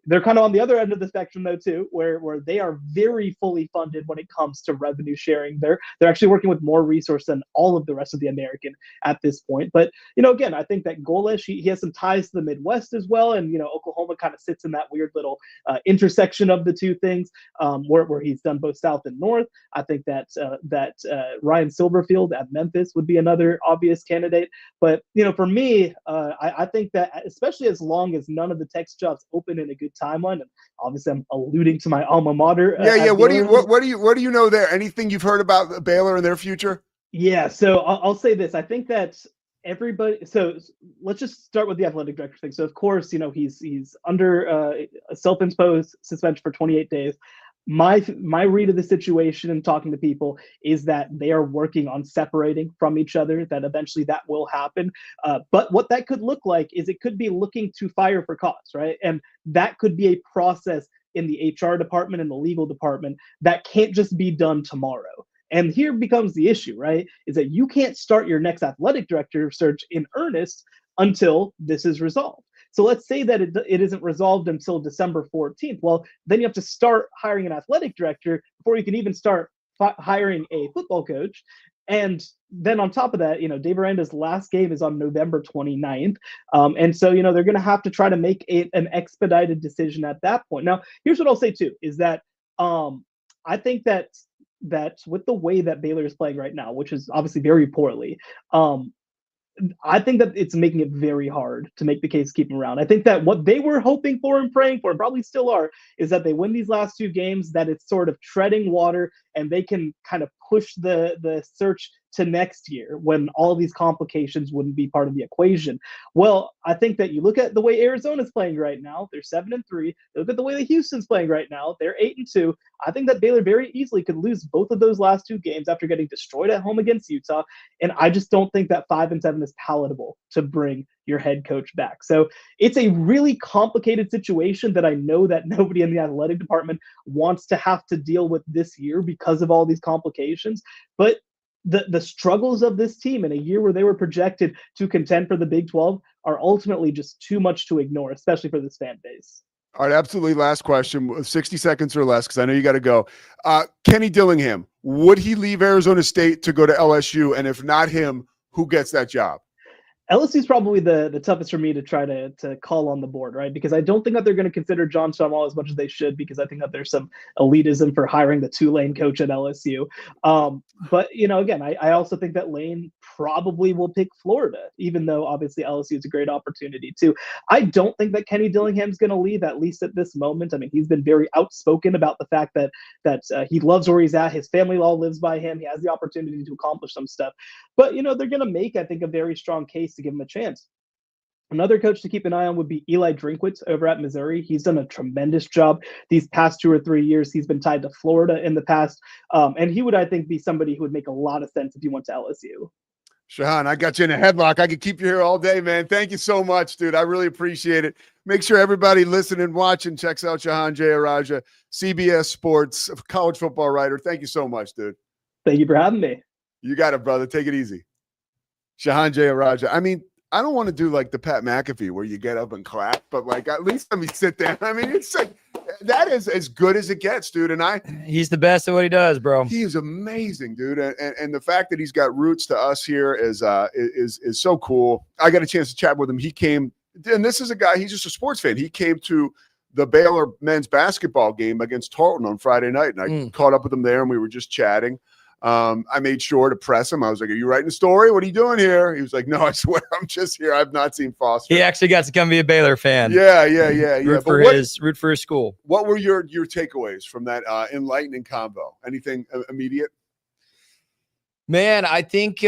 They're kind of on the other end of the spectrum though too, where they are very fully funded when it comes to revenue sharing. They're actually working with more resource than all of the rest of the American at this point. But again, I think that Golish, he has some ties to the Midwest as well, and Oklahoma kind of sits in that weird little intersection of the two things, where he's done both South and North. I think that Ryan Silverfield at Memphis would be another obvious candidate. But for me, I think that especially as long as none of the Texas jobs open in a good timeline, and obviously I'm alluding to my alma mater. What do you know there? Anything you've heard about Baylor and their future? Yeah, so I'll say this. I think that everybody. So let's just start with the athletic director thing. So of course, he's under a self-imposed suspension for 28 days. My read of the situation and talking to people is that they are working on separating from each other, that eventually that will happen. But what that could look like is it could be looking to fire for cause, right? And that could be a process in the HR department and the legal department that can't just be done tomorrow. And here becomes the issue, right? Is that you can't start your next athletic director search in earnest until this is resolved. So let's say that it isn't resolved until December 14th. Well, then you have to start hiring an athletic director before you can even start hiring a football coach. And then on top of that, Dave Aranda's last game is on November 29th. And so, they're going to have to try to make an expedited decision at that point. Now, here's what I'll say too, is that I think that with the way that Baylor is playing right now, which is obviously very poorly, I think that it's making it very hard to make the case to keep him around. I think that what they were hoping for and praying for, and probably still are, is that they win these last two games, that it's sort of treading water, and they can kind of push the search to next year when all these complications wouldn't be part of the equation. Well, I think that you look at the way Arizona's playing right now, they're 7-3. Look at the way that Houston's playing right now, they're 8-2. I think that Baylor very easily could lose both of those last two games after getting destroyed at home against Utah. And I just don't think that 5-7 is palatable to bring your head coach back. So it's a really complicated situation that I know that nobody in the athletic department wants to have to deal with this year because of all these complications. But the struggles of this team in a year where they were projected to contend for the Big 12 are ultimately just too much to ignore, especially for this fan base. All right, absolutely. Last question, 60 seconds or less, because I know you got to go. Kenny Dillingham, would he leave Arizona State to go to LSU? And if not him, who gets that job? LSU is probably the toughest for me to try to call on the board, right? Because I don't think that they're going to consider John Stonewall as much as they should, because I think that there's some elitism for hiring the Tulane coach at LSU. But, again, I also think that Lane probably will pick Florida, even though obviously LSU is a great opportunity too. I don't think that Kenny Dillingham's going to leave, at least at this moment. I mean, he's been very outspoken about the fact that he loves where he's at. His family all lives by him. He has the opportunity to accomplish some stuff. But, they're going to make, I think, a very strong case to give him a chance. Another coach to keep an eye on would be Eli Drinkwitz over at Missouri. He's done a tremendous job these past 2 or 3 years. He's been tied to Florida in the past. And he would, I think, be somebody who would make a lot of sense if you went to LSU. Shehan, I got you in a headlock. I could keep you here all day, man. Thank you so much, dude. I really appreciate it. Make sure everybody listening, watching, checks out Shehan Jeyarajah, CBS Sports, college football writer. Thank you so much, dude. Thank you for having me. You got it, brother. Take it easy. Shehan Jeyarajah. I mean, I don't want to do like the Pat McAfee where you get up and clap, but like at least let me sit down. I mean, it's like that is as good as it gets, dude. And he's the best at what he does, bro. He is amazing, dude. And the fact that he's got roots to us here is so cool. I got a chance to chat with him. He came, and this is a guy, he's just a sports fan. He came to the Baylor men's basketball game against Tarleton on Friday night, and I caught up with him there, and we were just chatting. I made sure to press him. I was like, "Are you writing a story? What are you doing here?" He was like, "No, I swear, I'm just here. I've not seen Foster." He actually got to come be a Baylor fan. Yeah. Root for his school. What were your takeaways from that enlightening convo? Anything immediate? Man, I think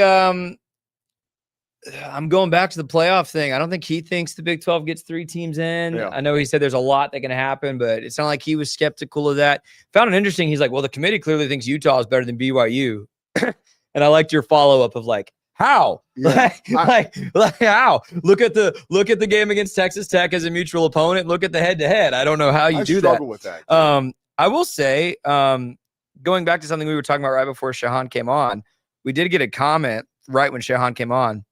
I'm going back to the playoff thing. I don't think he thinks the Big 12 gets 3 teams in. Yeah. I know he said there's a lot that can happen, but it's not like he was skeptical of that. Found it interesting. He's like, well, the committee clearly thinks Utah is better than BYU. And I liked your follow-up of like, how? Yeah. like how? Look at the game against Texas Tech as a mutual opponent. Look at the head-to-head. I don't know how you do that. I struggle with that. I will say, going back to something we were talking about right before Shehan came on, we did get a comment right when Shehan came on.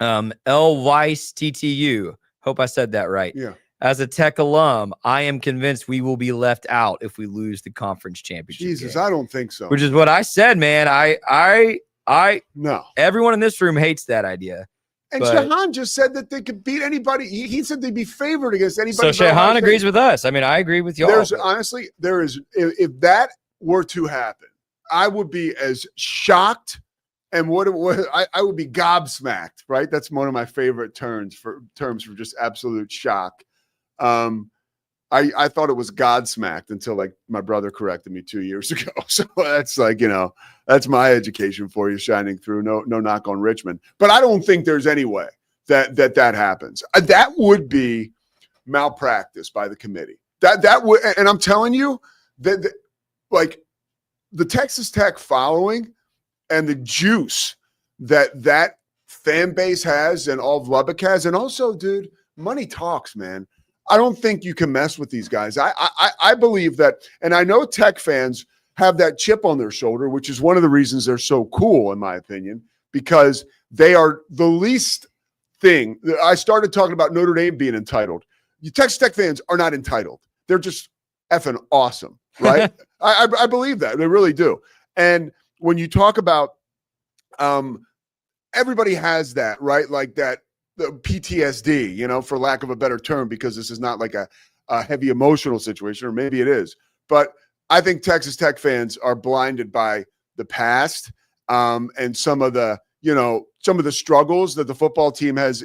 L. Weiss TTU. Hope I said that right. Yeah. As a Tech alum, I am convinced we will be left out if we lose the conference championship. Jesus, game. I don't think so. Which is what I said, man. I no. Everyone in this room hates that idea. And Shehan just said that they could beat anybody. He said they'd be favored against anybody. So Shehan agrees with us. I mean, I agree with y'all. Honestly, if that were to happen, I would be as shocked. And I would be gobsmacked, right? That's one of my favorite terms for just absolute shock. I thought it was godsmacked until like my brother corrected me 2 years ago. So that's like, that's my education for you shining through. No knock on Richmond, but I don't think there's any way that happens. That would be malpractice by the committee. That would, and I'm telling you that like the Texas Tech following. And the juice that fan base has and all of Lubbock has. And also, dude, money talks, man. I don't think you can mess with these guys. I believe that, and I know Tech fans have that chip on their shoulder, which is one of the reasons they're so cool, in my opinion, because they are the least thing. I started talking about Notre Dame being entitled. You Texas Tech fans are not entitled. They're just effing awesome, right? I believe that. They really do. And when you talk about everybody has that, right? Like that the PTSD, for lack of a better term, because this is not like a heavy emotional situation, or maybe it is. But I think Texas Tech fans are blinded by the past and some of the struggles that the football team has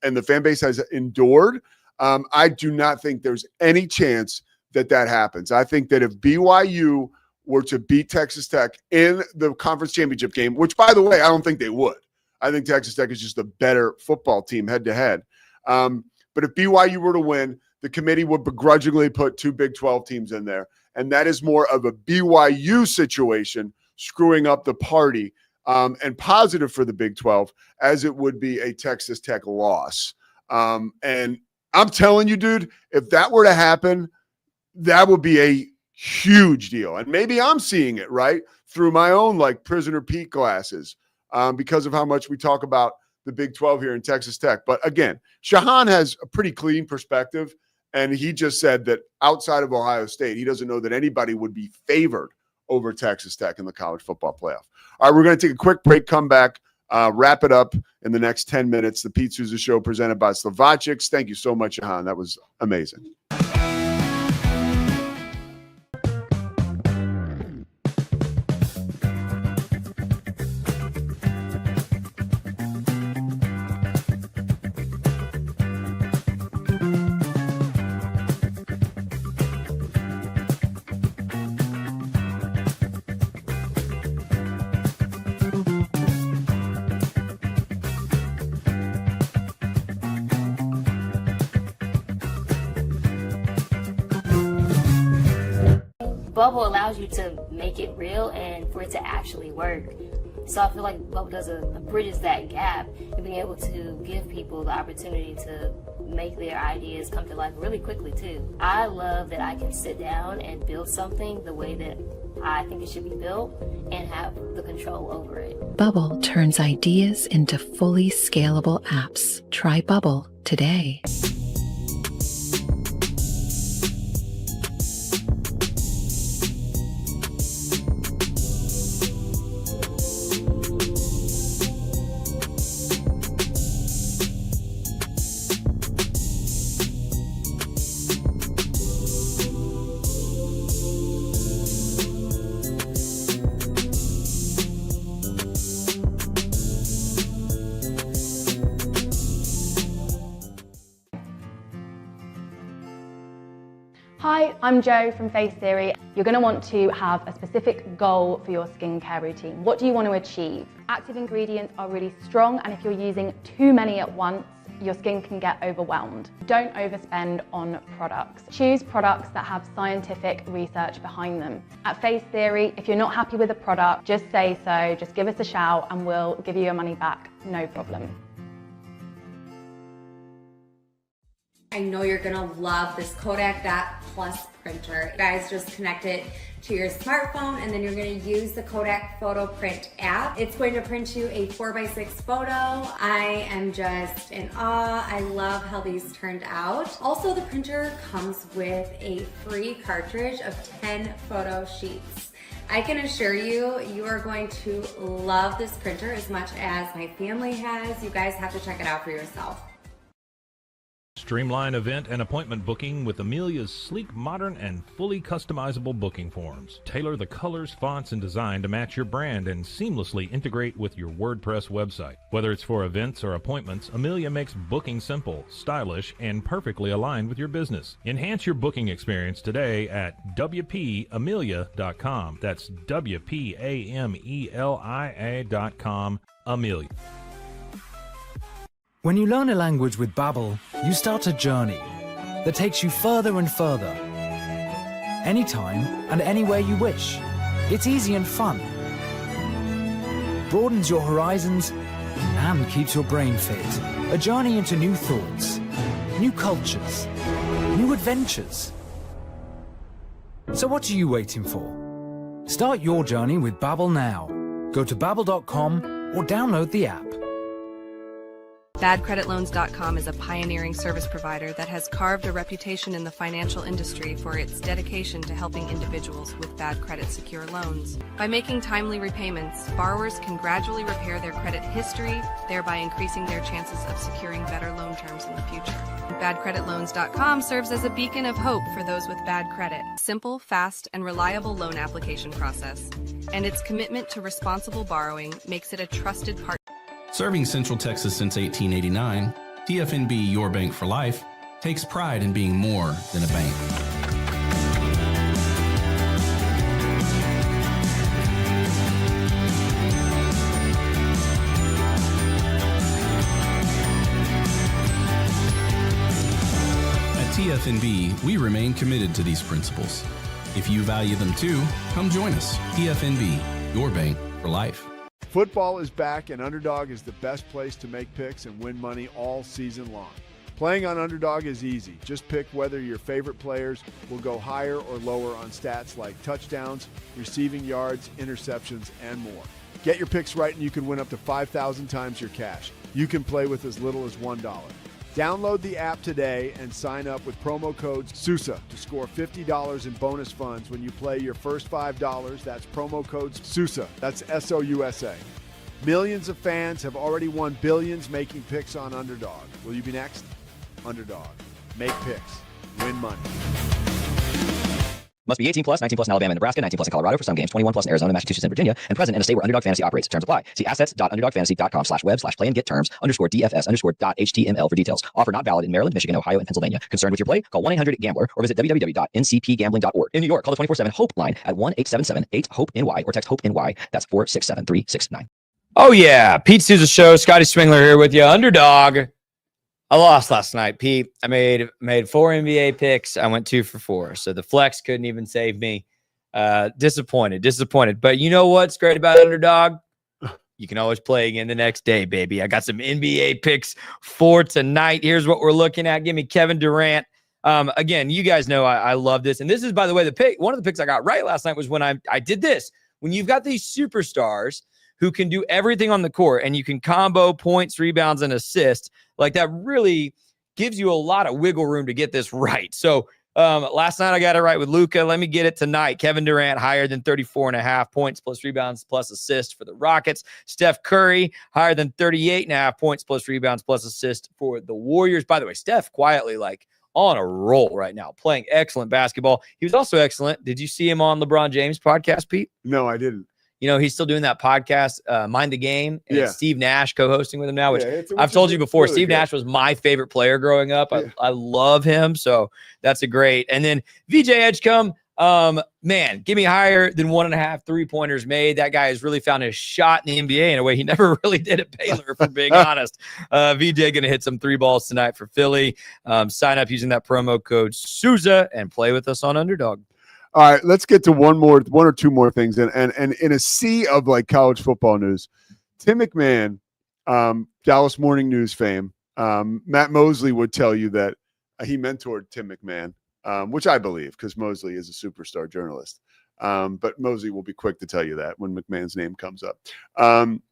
and the fan base has endured. I do not think there's any chance that happens. I think that if BYU were to beat Texas Tech in the conference championship game, which, by the way, I don't think they would. I think Texas Tech is just a better football team head-to-head. But if BYU were to win, the committee would begrudgingly put 2 Big 12 teams in there, and that is more of a BYU situation screwing up the party and positive for the Big 12 as it would be a Texas Tech loss. And I'm telling you, dude, if that were to happen, that would be a huge deal. And maybe I'm seeing it right through my own like Prisoner Pete glasses because of how much we talk about the Big 12 here in Texas Tech. But again, Shehan has a pretty clean perspective. And he just said that outside of Ohio State, he doesn't know that anybody would be favored over Texas Tech in the college football playoff. All right, we're going to take a quick break, come back, wrap it up in the next 10 minutes. The Pete Sousa Show presented by Slovaceks. Thank you so much, Shehan. That was amazing. Bubble allows you to make it real and for it to actually work. So I feel like Bubble bridges that gap and being able to give people the opportunity to make their ideas come to life really quickly too. I love that I can sit down and build something the way that I think it should be built and have the control over it. Bubble turns ideas into fully scalable apps. Try Bubble today. Hi, I'm Jo from Face Theory. You're going to want to have a specific goal for your skincare routine. What do you want to achieve? Active ingredients are really strong, and if you're using too many at once, your skin can get overwhelmed. Don't overspend on products. Choose products that have scientific research behind them. At Face Theory, if you're not happy with a product, just say so, just give us a shout and we'll give you your money back, no problem. I know you're gonna love this Kodak Dot Plus printer. You guys just connect it to your smartphone and then you're gonna use the Kodak Photo Print app. It's going to print you a 4x6 photo. I am just in awe. I love how these turned out. Also, the printer comes with a free cartridge of 10 photo sheets. I can assure you, you are going to love this printer as much as my family has. You guys have to check it out for yourself. Streamline event and appointment booking with Amelia's sleek, modern, and fully customizable booking forms. Tailor the colors, fonts, and design to match your brand and seamlessly integrate with your WordPress website. Whether it's for events or appointments, Amelia makes booking simple, stylish, and perfectly aligned with your business. Enhance your booking experience today at WPAmelia.com. That's WPAMELIA.com. Amelia. When you learn a language with Babbel, you start a journey that takes you further and further. Anytime and anywhere you wish. It's easy and fun. Broadens your horizons and keeps your brain fit. A journey into new thoughts, new cultures, new adventures. So what are you waiting for? Start your journey with Babbel now. Go to babbel.com or download the app. BadCreditLoans.com is a pioneering service provider that has carved a reputation in the financial industry for its dedication to helping individuals with bad credit secure loans. By making timely repayments, borrowers can gradually repair their credit history, thereby increasing their chances of securing better loan terms in the future. BadCreditLoans.com serves as a beacon of hope for those with bad credit. Simple, fast, and reliable loan application process. And its commitment to responsible borrowing makes it a trusted partner. Serving Central Texas since 1889, TFNB Your Bank for Life takes pride in being more than a bank. At TFNB, we remain committed to these principles. If you value them too, come join us. TFNB, Your Bank for Life. Football is back, and Underdog is the best place to make picks and win money all season long. Playing on Underdog is easy. Just pick whether your favorite players will go higher or lower on stats like touchdowns, receiving yards, interceptions, and more. Get your picks right and you can win up to 5,000 times your cash. You can play with as little as $1. Download the app today and sign up with promo code Sousa to score $50 in bonus funds when you play your first $5. That's promo code Sousa. That's SOUSA. Millions of fans have already won billions making picks on Underdog. Will you be next? Underdog. Make picks. Win money. Must be 18 plus, 19 plus in Alabama and Nebraska, 19 plus in Colorado for some games, 21 plus in Arizona, Massachusetts, and Virginia, and present in a state where Underdog Fantasy operates. Terms apply. See assets.underdogfantasy.com/web/play-and-get-terms_DFS_.html for details. Offer not valid in Maryland, Michigan, Ohio, and Pennsylvania. Concerned with your play? Call 1-800-GAMBLER or visit www.ncpgambling.org. In New York, call the 24/7-HOPE line at 1-877-8-HOPE-NY or text HOPE-NY. That's 467-369. Oh, yeah. Pete Sousa Show. Scotty Swingler here with you. Underdog. I lost last night, Pete. I made 4 NBA picks. I went 2 for 4. So the flex couldn't even save me. Disappointed. But you know what's great about Underdog? You can always play again the next day, baby. I got some NBA picks for tonight. Here's what we're looking at. Give me Kevin Durant. Again, you guys know I love this. And this is, by the way, the pick. One of the picks I got right last night was when I did this. When you've got these superstars who can do everything on the court and you can combo points, rebounds, and assists, like that really gives you a lot of wiggle room to get this right. So last night I got it right with Luka. Let me get it tonight. Kevin Durant higher than 34.5 points plus rebounds plus assists for the Rockets. Steph Curry higher than 38.5 points plus rebounds plus assists for the Warriors. By the way, Steph quietly like on a roll right now, playing excellent basketball. He was also excellent. Did you see him on LeBron James' podcast, Pete? No, I didn't. You know, he's still doing that podcast, Mind the Game, and it's Steve Nash co-hosting with him now, which I've told you before, really Steve Nash was my favorite player growing up. I love him, so that's a great. And then VJ Edgecombe, man, give me higher than 1.5 3-pointers made. That guy has really found his shot in the NBA in a way he never really did at Baylor, for being honest. VJ going to hit some 3 balls tonight for Philly. Sign up using that promo code Sousa and play with us on Underdog. All right, let's get to one or two more things. And in a sea of like college football news, Tim McMahon, Dallas Morning News fame, Matt Mosley would tell you that he mentored Tim McMahon, which I believe because Mosley is a superstar journalist. But Mosley will be quick to tell you that when McMahon's name comes up.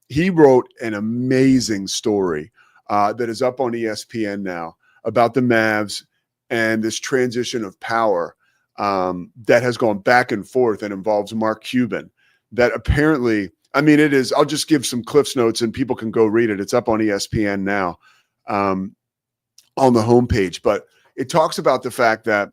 He wrote an amazing story that is up on ESPN now about the Mavs and this transition of power that has gone back and forth and involves Mark Cuban. That apparently, I mean, it is. I'll just give some Cliff's notes and people can go read it. It's up on ESPN now on the homepage. But it talks about the fact that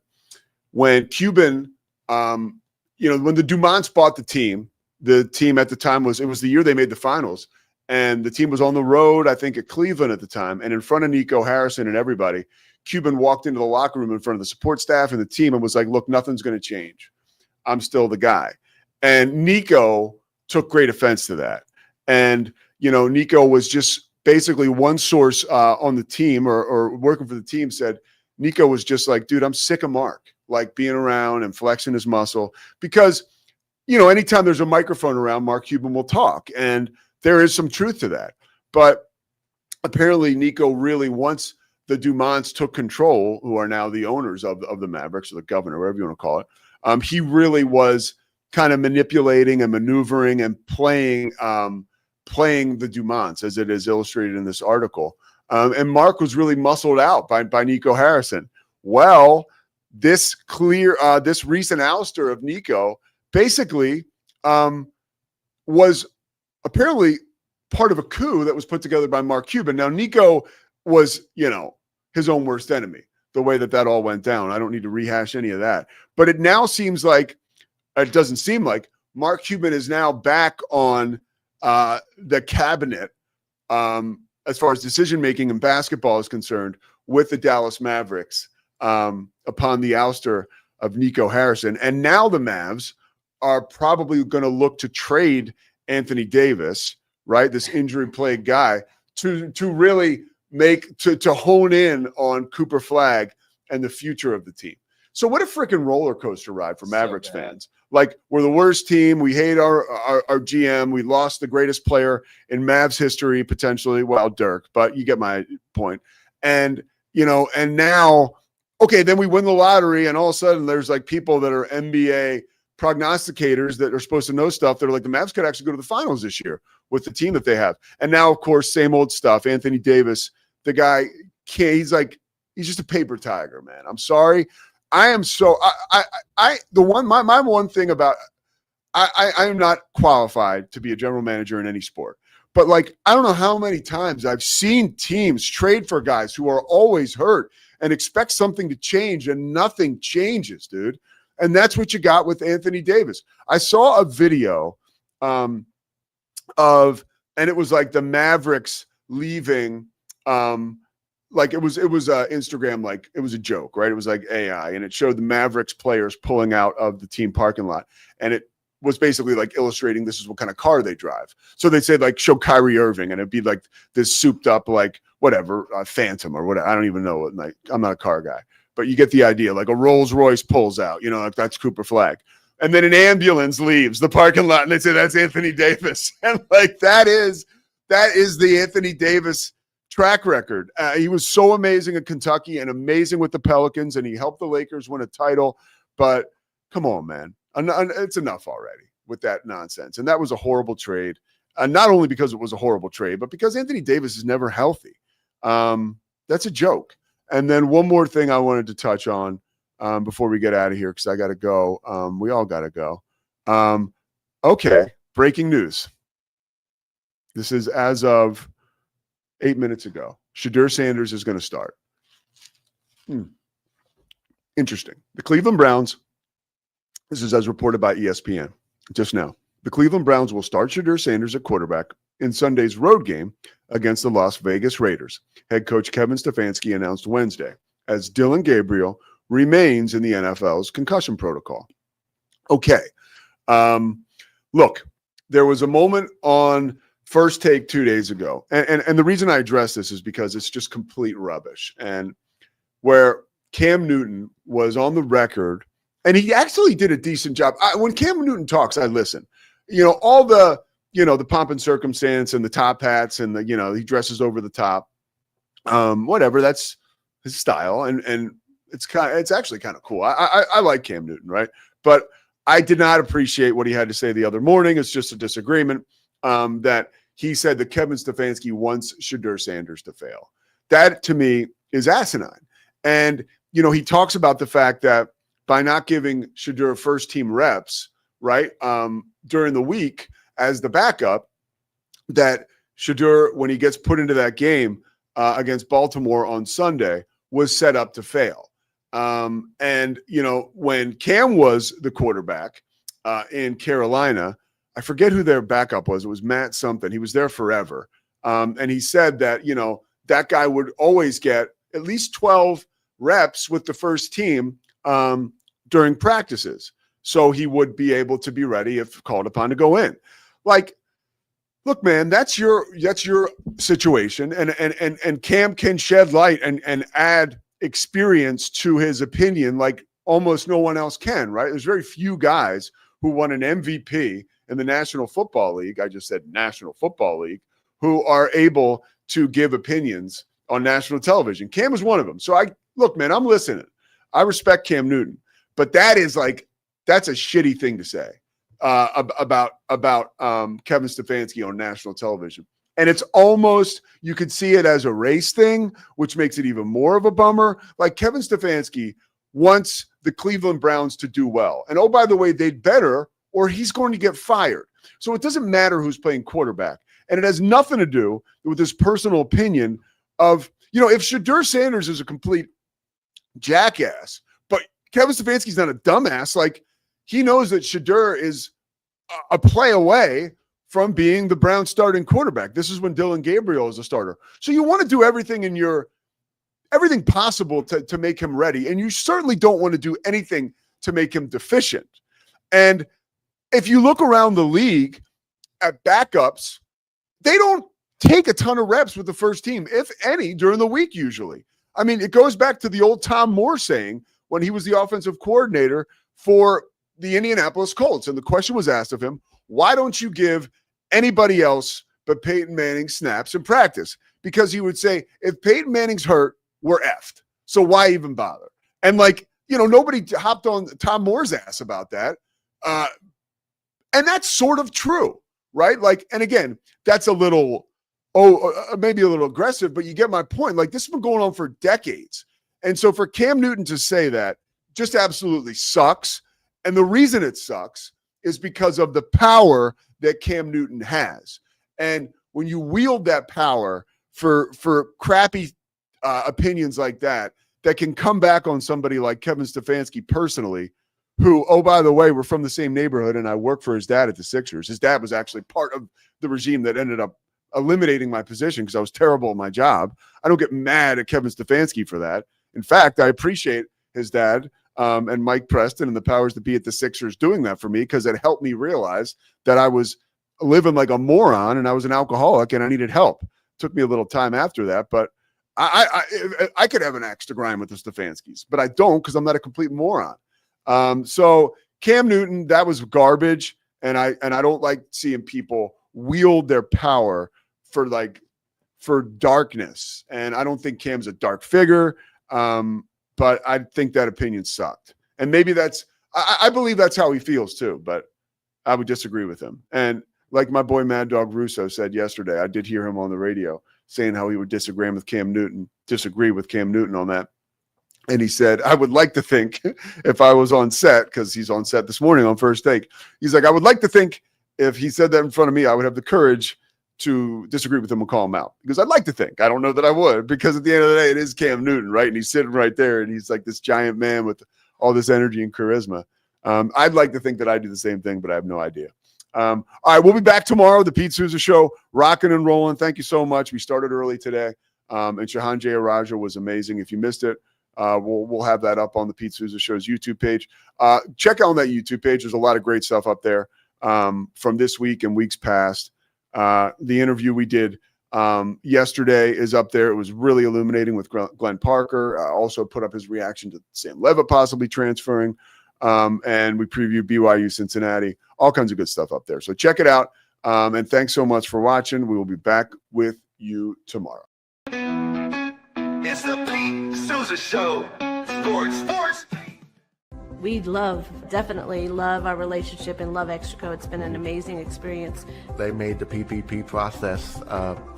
when Cuban, when the Dumonts bought the team at the time it was the year they made the finals, and the team was on the road, I think, at Cleveland at the time, and in front of Nico Harrison and everybody. Cuban walked into the locker room in front of the support staff and the team and was like, look, nothing's going to change. I'm still the guy. And Nico took great offense to that. And, Nico was just basically one source on the team or working for the team said, Nico was just like, dude, I'm sick of Mark, like being around and flexing his muscle because, anytime there's a microphone around, Mark Cuban will talk. And there is some truth to that. But apparently Nico really once the Dumonts took control, who are now the owners of the Mavericks or the governor, whatever you want to call it. He really was kind of manipulating and maneuvering and playing the Dumonts, as it is illustrated in this article. And Mark was really muscled out by Nico Harrison. Well, this recent ouster of Nico basically was apparently part of a coup that was put together by Mark Cuban. Now, Nico was, his own worst enemy, the way that all went down. I don't need to rehash any of that. But it now seems like, it doesn't seem like, Mark Cuban is now back on the cabinet as far as decision-making in basketball is concerned with the Dallas Mavericks upon the ouster of Nico Harrison. And now the Mavs are probably going to look to trade Anthony Davis, right, this injury-plagued guy, to really to hone in on Cooper Flagg and the future of the team. So what a freaking roller coaster ride for Mavericks fans. Like, we're the worst team. We hate our GM. We lost the greatest player in Mavs history, potentially. Well, Dirk, but you get my point. And, and now, okay, then we win the lottery and all of a sudden there's like people that are NBA prognosticators that are supposed to know stuff that are like, the Mavs could actually go to the finals this year with the team that they have. And now, of course, same old stuff. Anthony Davis, the guy he's just a paper tiger, man. I'm sorry. I am so my one thing about I am not qualified to be a general manager in any sport. But like, I don't know how many times I've seen teams trade for guys who are always hurt and expect something to change, and nothing changes, dude. And that's what you got with Anthony Davis. I saw a video and it was like the Mavericks leaving, like it was Instagram, like it was a joke, right? It was like AI, and it showed the Mavericks players pulling out of the team parking lot, and it was basically like illustrating this is what kind of car they drive. So they'd say like show Kyrie Irving, and it'd be like this souped up like whatever Phantom or whatever. I don't even know. Like, I'm not a car guy, but you get the idea. Like a Rolls Royce pulls out, like that's Cooper Flag, and then an ambulance leaves the parking lot, and they say that's Anthony Davis, and like that is the Anthony Davis track record. He was so amazing at Kentucky and amazing with the Pelicans, and he helped the Lakers win a title. But come on, man. It's enough already with that nonsense. And that was a horrible trade. Not only because it was a horrible trade, but because Anthony Davis is never healthy. That's a joke. And then one more thing I wanted to touch on before we get out of here, because I got to go. We all got to go. Okay, breaking news. This is as of 8 minutes ago. Shadur Sanders is going to start. Interesting. The Cleveland Browns, this is as reported by ESPN just now. The Cleveland Browns will start Shadur Sanders at quarterback in Sunday's road game against the Las Vegas Raiders. Head coach Kevin Stefanski announced Wednesday, as Dillon Gabriel remains in the NFL's concussion protocol. Okay. Look, there was a moment on First Take 2 days ago, and the reason I address this is because it's just complete rubbish, and where Cam Newton was on the record, and he actually did a decent job. When Cam Newton talks, I listen. All the pomp and circumstance and the top hats and he dresses over the top. Whatever, that's his style, and it's actually kind of cool. I like Cam Newton, right? But I did not appreciate what he had to say the other morning. It's just a disagreement that he said that Kevin Stefanski wants Shadur Sanders to fail. That to me is asinine. And he talks about the fact that by not giving Shadur first team reps, right, during the week as the backup, that Shadur, when he gets put into that game against Baltimore on Sunday, was set up to fail. And when Cam was the quarterback in Carolina, I forget who their backup was. It was Matt something. He was there forever. And he said that, that guy would always get at least 12 reps with the first team during practices. So he would be able to be ready if called upon to go in. Like, look, man, that's your situation. And Cam can shed light and add experience to his opinion like almost no one else can, right? There's very few guys who won an MVP in the National Football League, I just said National Football League, who are able to give opinions on national television. Cam is one of them. So look, man, I'm listening. I respect Cam Newton, but that's a shitty thing to say about Kevin Stefanski on national television. And it's almost, you could see it as a race thing, which makes it even more of a bummer. Like Kevin Stefanski wants the Cleveland Browns to do well. And oh, by the way, they'd better, or he's going to get fired. So it doesn't matter who's playing quarterback. And it has nothing to do with his personal opinion of, if Shadur Sanders is a complete jackass, but Kevin Stefanski's not a dumbass, like he knows that Shadur is a play away from being the Browns starting quarterback. This is when Dillon Gabriel is a starter. So you want to do everything everything possible to make him ready. And you certainly don't want to do anything to make him deficient. And if you look around the league at backups, they don't take a ton of reps with the first team, if any, during the week usually. I mean, it goes back to the old Tom Moore saying when he was the offensive coordinator for the Indianapolis Colts. And the question was asked of him, why don't you give anybody else but Peyton Manning snaps in practice? Because he would say, if Peyton Manning's hurt, we're effed. So why even bother? And nobody hopped on Tom Moore's ass about that. And that's sort of true, right? Like, and again, that's a little maybe a little aggressive, but you get my point. Like, this has been going on for decades. And so for Cam Newton to say that just absolutely sucks. And the reason it sucks is because of the power that Cam Newton has. And when you wield that power for crappy opinions like that can come back on somebody like Kevin Stefanski personally, who, oh, by the way, we're from the same neighborhood and I work for his dad at the Sixers. His dad was actually part of the regime that ended up eliminating my position because I was terrible at my job. I don't get mad at Kevin Stefanski for that. In fact, I appreciate his dad and Mike Preston and the powers that be at the Sixers doing that for me, because it helped me realize that I was living like a moron and I was an alcoholic and I needed help. It took me a little time after that, but I could have an axe to grind with the Stefanskis, but I don't, because I'm not a complete moron. So Cam Newton, that was garbage, and I don't like seeing people wield their power for darkness. And I don't think Cam's a dark figure, but I think that opinion sucked. And maybe I believe that's how he feels too, but I would disagree with him. And like my boy Mad Dog Russo said yesterday, I did hear him on the radio saying how he would disagree with Cam Newton on that. And he said, I would like to think, if I was on set, because he's on set this morning on First Take, he's like, I would like to think if he said that in front of me, I would have the courage to disagree with him and call him out. Because I'd like to think. I don't know that I would, because at the end of the day, it is Cam Newton, right? And he's sitting right there, and he's like this giant man with all this energy and charisma. I'd like to think that I do the same thing, but I have no idea. All right, we'll be back tomorrow. The Pete Sousa Show, rocking and rolling. Thank you so much. We started early today, and Shehan Jeyarajah was amazing. If you missed it, we'll have that up on the Pete Sousa Show's YouTube page. Check out that YouTube page. There's a lot of great stuff up there from this week and weeks past. The interview we did yesterday is up there. It was really illuminating with Glenn Parker. Also put up his reaction to Sam Levitt possibly transferring. And we previewed BYU Cincinnati, all kinds of good stuff up there. So check it out. And thanks so much for watching. We will be back with you tomorrow. It's the Pete Sousa Show. Sports. We definitely love our relationship and love Extraco. It's been an amazing experience. They made the PPP process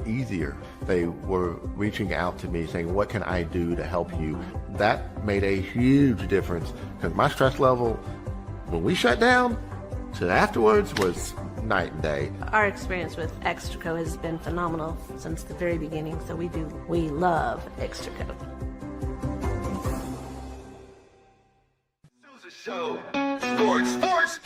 easier. They were reaching out to me saying, what can I do to help you? That made a huge difference, because my stress level, when we shut down, to afterwards was night and day. Our experience with Extraco has been phenomenal since the very beginning, so we love Extraco. Show. Sports.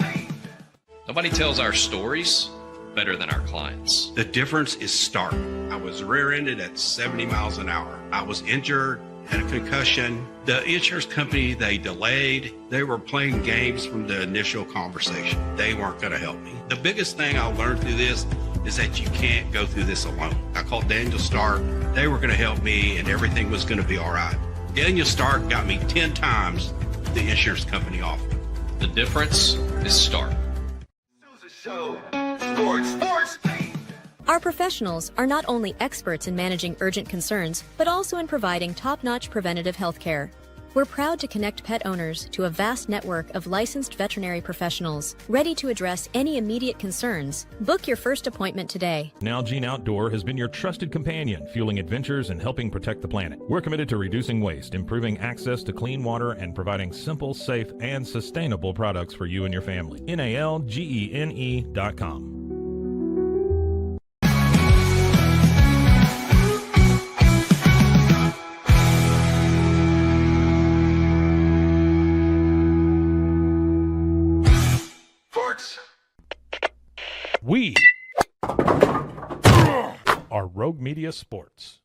Nobody tells our stories better than our clients. The difference is stark. I was rear-ended at 70 miles an hour. I was injured, had a concussion. The insurance company, they delayed. They were playing games from the initial conversation. They weren't going to help me. The biggest thing I learned through this is that you can't go through this alone. I called Daniel Stark. They were going to help me, and everything was going to be all right. Daniel Stark got me 10 times the insurance company offered. The difference is stark. Show. Sports. Our professionals are not only experts in managing urgent concerns, but also in providing top-notch preventative health care. We're proud to connect pet owners to a vast network of licensed veterinary professionals, ready to address any immediate concerns. Book your first appointment today. Nalgene Outdoor has been your trusted companion, fueling adventures and helping protect the planet. We're committed to reducing waste, improving access to clean water, and providing simple, safe, and sustainable products for you and your family. NALGENE.com. We are Rogue Media Sports.